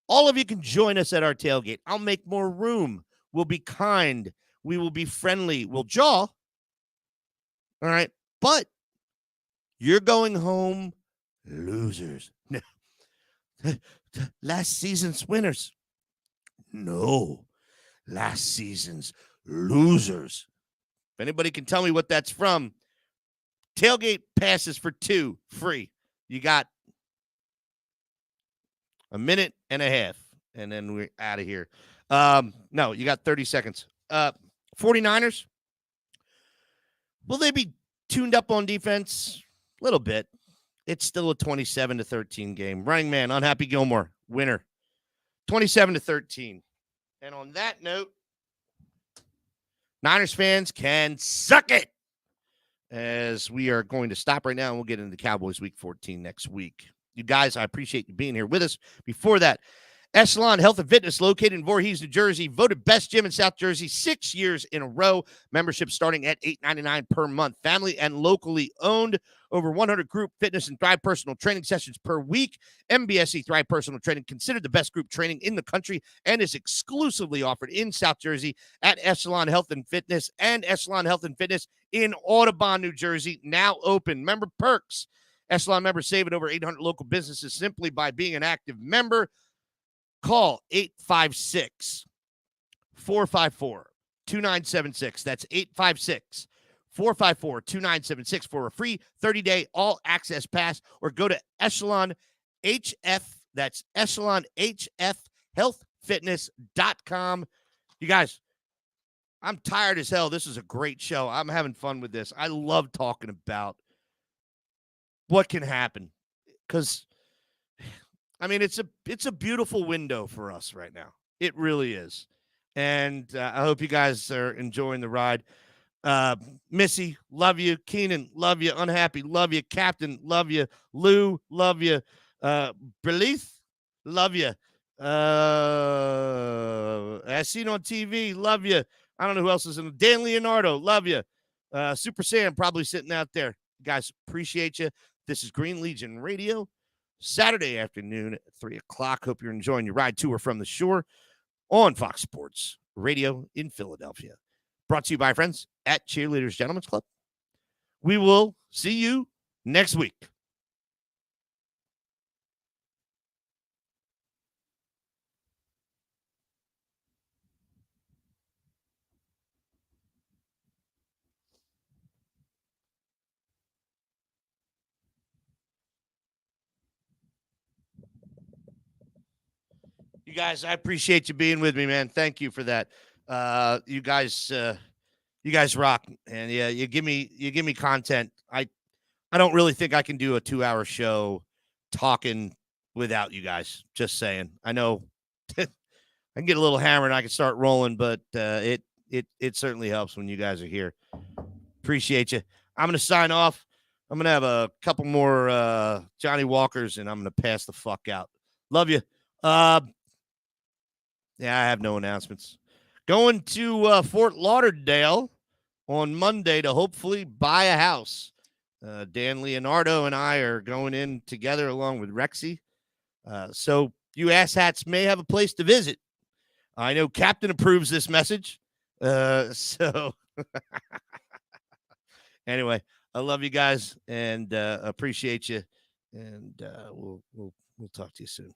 all of you can join us at our tailgate. I'll make more room. We'll be kind. We will be friendly. We'll jaw. All right. But you're going home losers. Last season's winners. No. Last season's losers. If anybody can tell me what that's from, tailgate passes for 2 free. You got a minute and a half, and then we're out of here. No, you got 30 seconds. 49ers, will they be tuned up on defense? A little bit. It's still a 27-13 game. Running man, Unhappy Gilmore, winner. 27-13. And on that note, Niners fans can suck it, as we are going to stop right now and we'll get into Cowboys Week 14 next week. You guys, I appreciate you being here with us. Before that, Echelon Health and Fitness, located in Voorhees, New Jersey, voted best gym in South Jersey 6 years in a row. Membership starting at $8.99 per month. Family and locally owned. Over 100 group fitness and Thrive personal training sessions per week. MBSE Thrive personal training, considered the best group training in the country, and is exclusively offered in South Jersey at Echelon Health and Fitness, and Echelon Health and Fitness in Audubon, New Jersey, now open. Member perks. Echelon members save at over 800 local businesses simply by being an active member. Call 856-454-2976. That's 856-454-2976 for a free 30-day all-access pass, or go to Echelon HF. That's Echelon HF healthfitness.com. You guys, I'm tired as hell. This is a great show. I'm having fun with this. I love talking about what can happen, because I mean, it's a beautiful window for us right now. It really is. And I hope you guys are enjoying the ride. Missy, love you. Keenan, love you. Unhappy, love you. Captain, love you. Lou, love you. Belith, love you. As seen on TV, love you. I don't know who else is in. Dan Leonardo, love you. Super Sam, probably sitting out there. Guys, appreciate you. This is Green Legion Radio. Saturday afternoon at 3 o'clock. Hope you're enjoying your ride to or from the shore on Fox Sports Radio in Philadelphia. Brought to you by friends at Cheerleaders Gentlemen's Club. We will see you next week. You guys, I appreciate you being with me, man. Thank you for that. You guys rock, and yeah, you give me content. I don't really think I can do a 2-hour show talking without you guys. Just saying. I know I can get a little hammered and I can start rolling, but it certainly helps when you guys are here. Appreciate you. I'm gonna sign off. I'm gonna have a couple more Johnny Walkers, and I'm gonna pass the fuck out. Love you. Yeah, I have no announcements. Going to Fort Lauderdale on Monday to hopefully buy a house. Dan Leonardo and I are going in together along with Rexy. So you asshats may have a place to visit. I know Captain approves this message. So anyway, I love you guys and appreciate you. And we'll talk to you soon.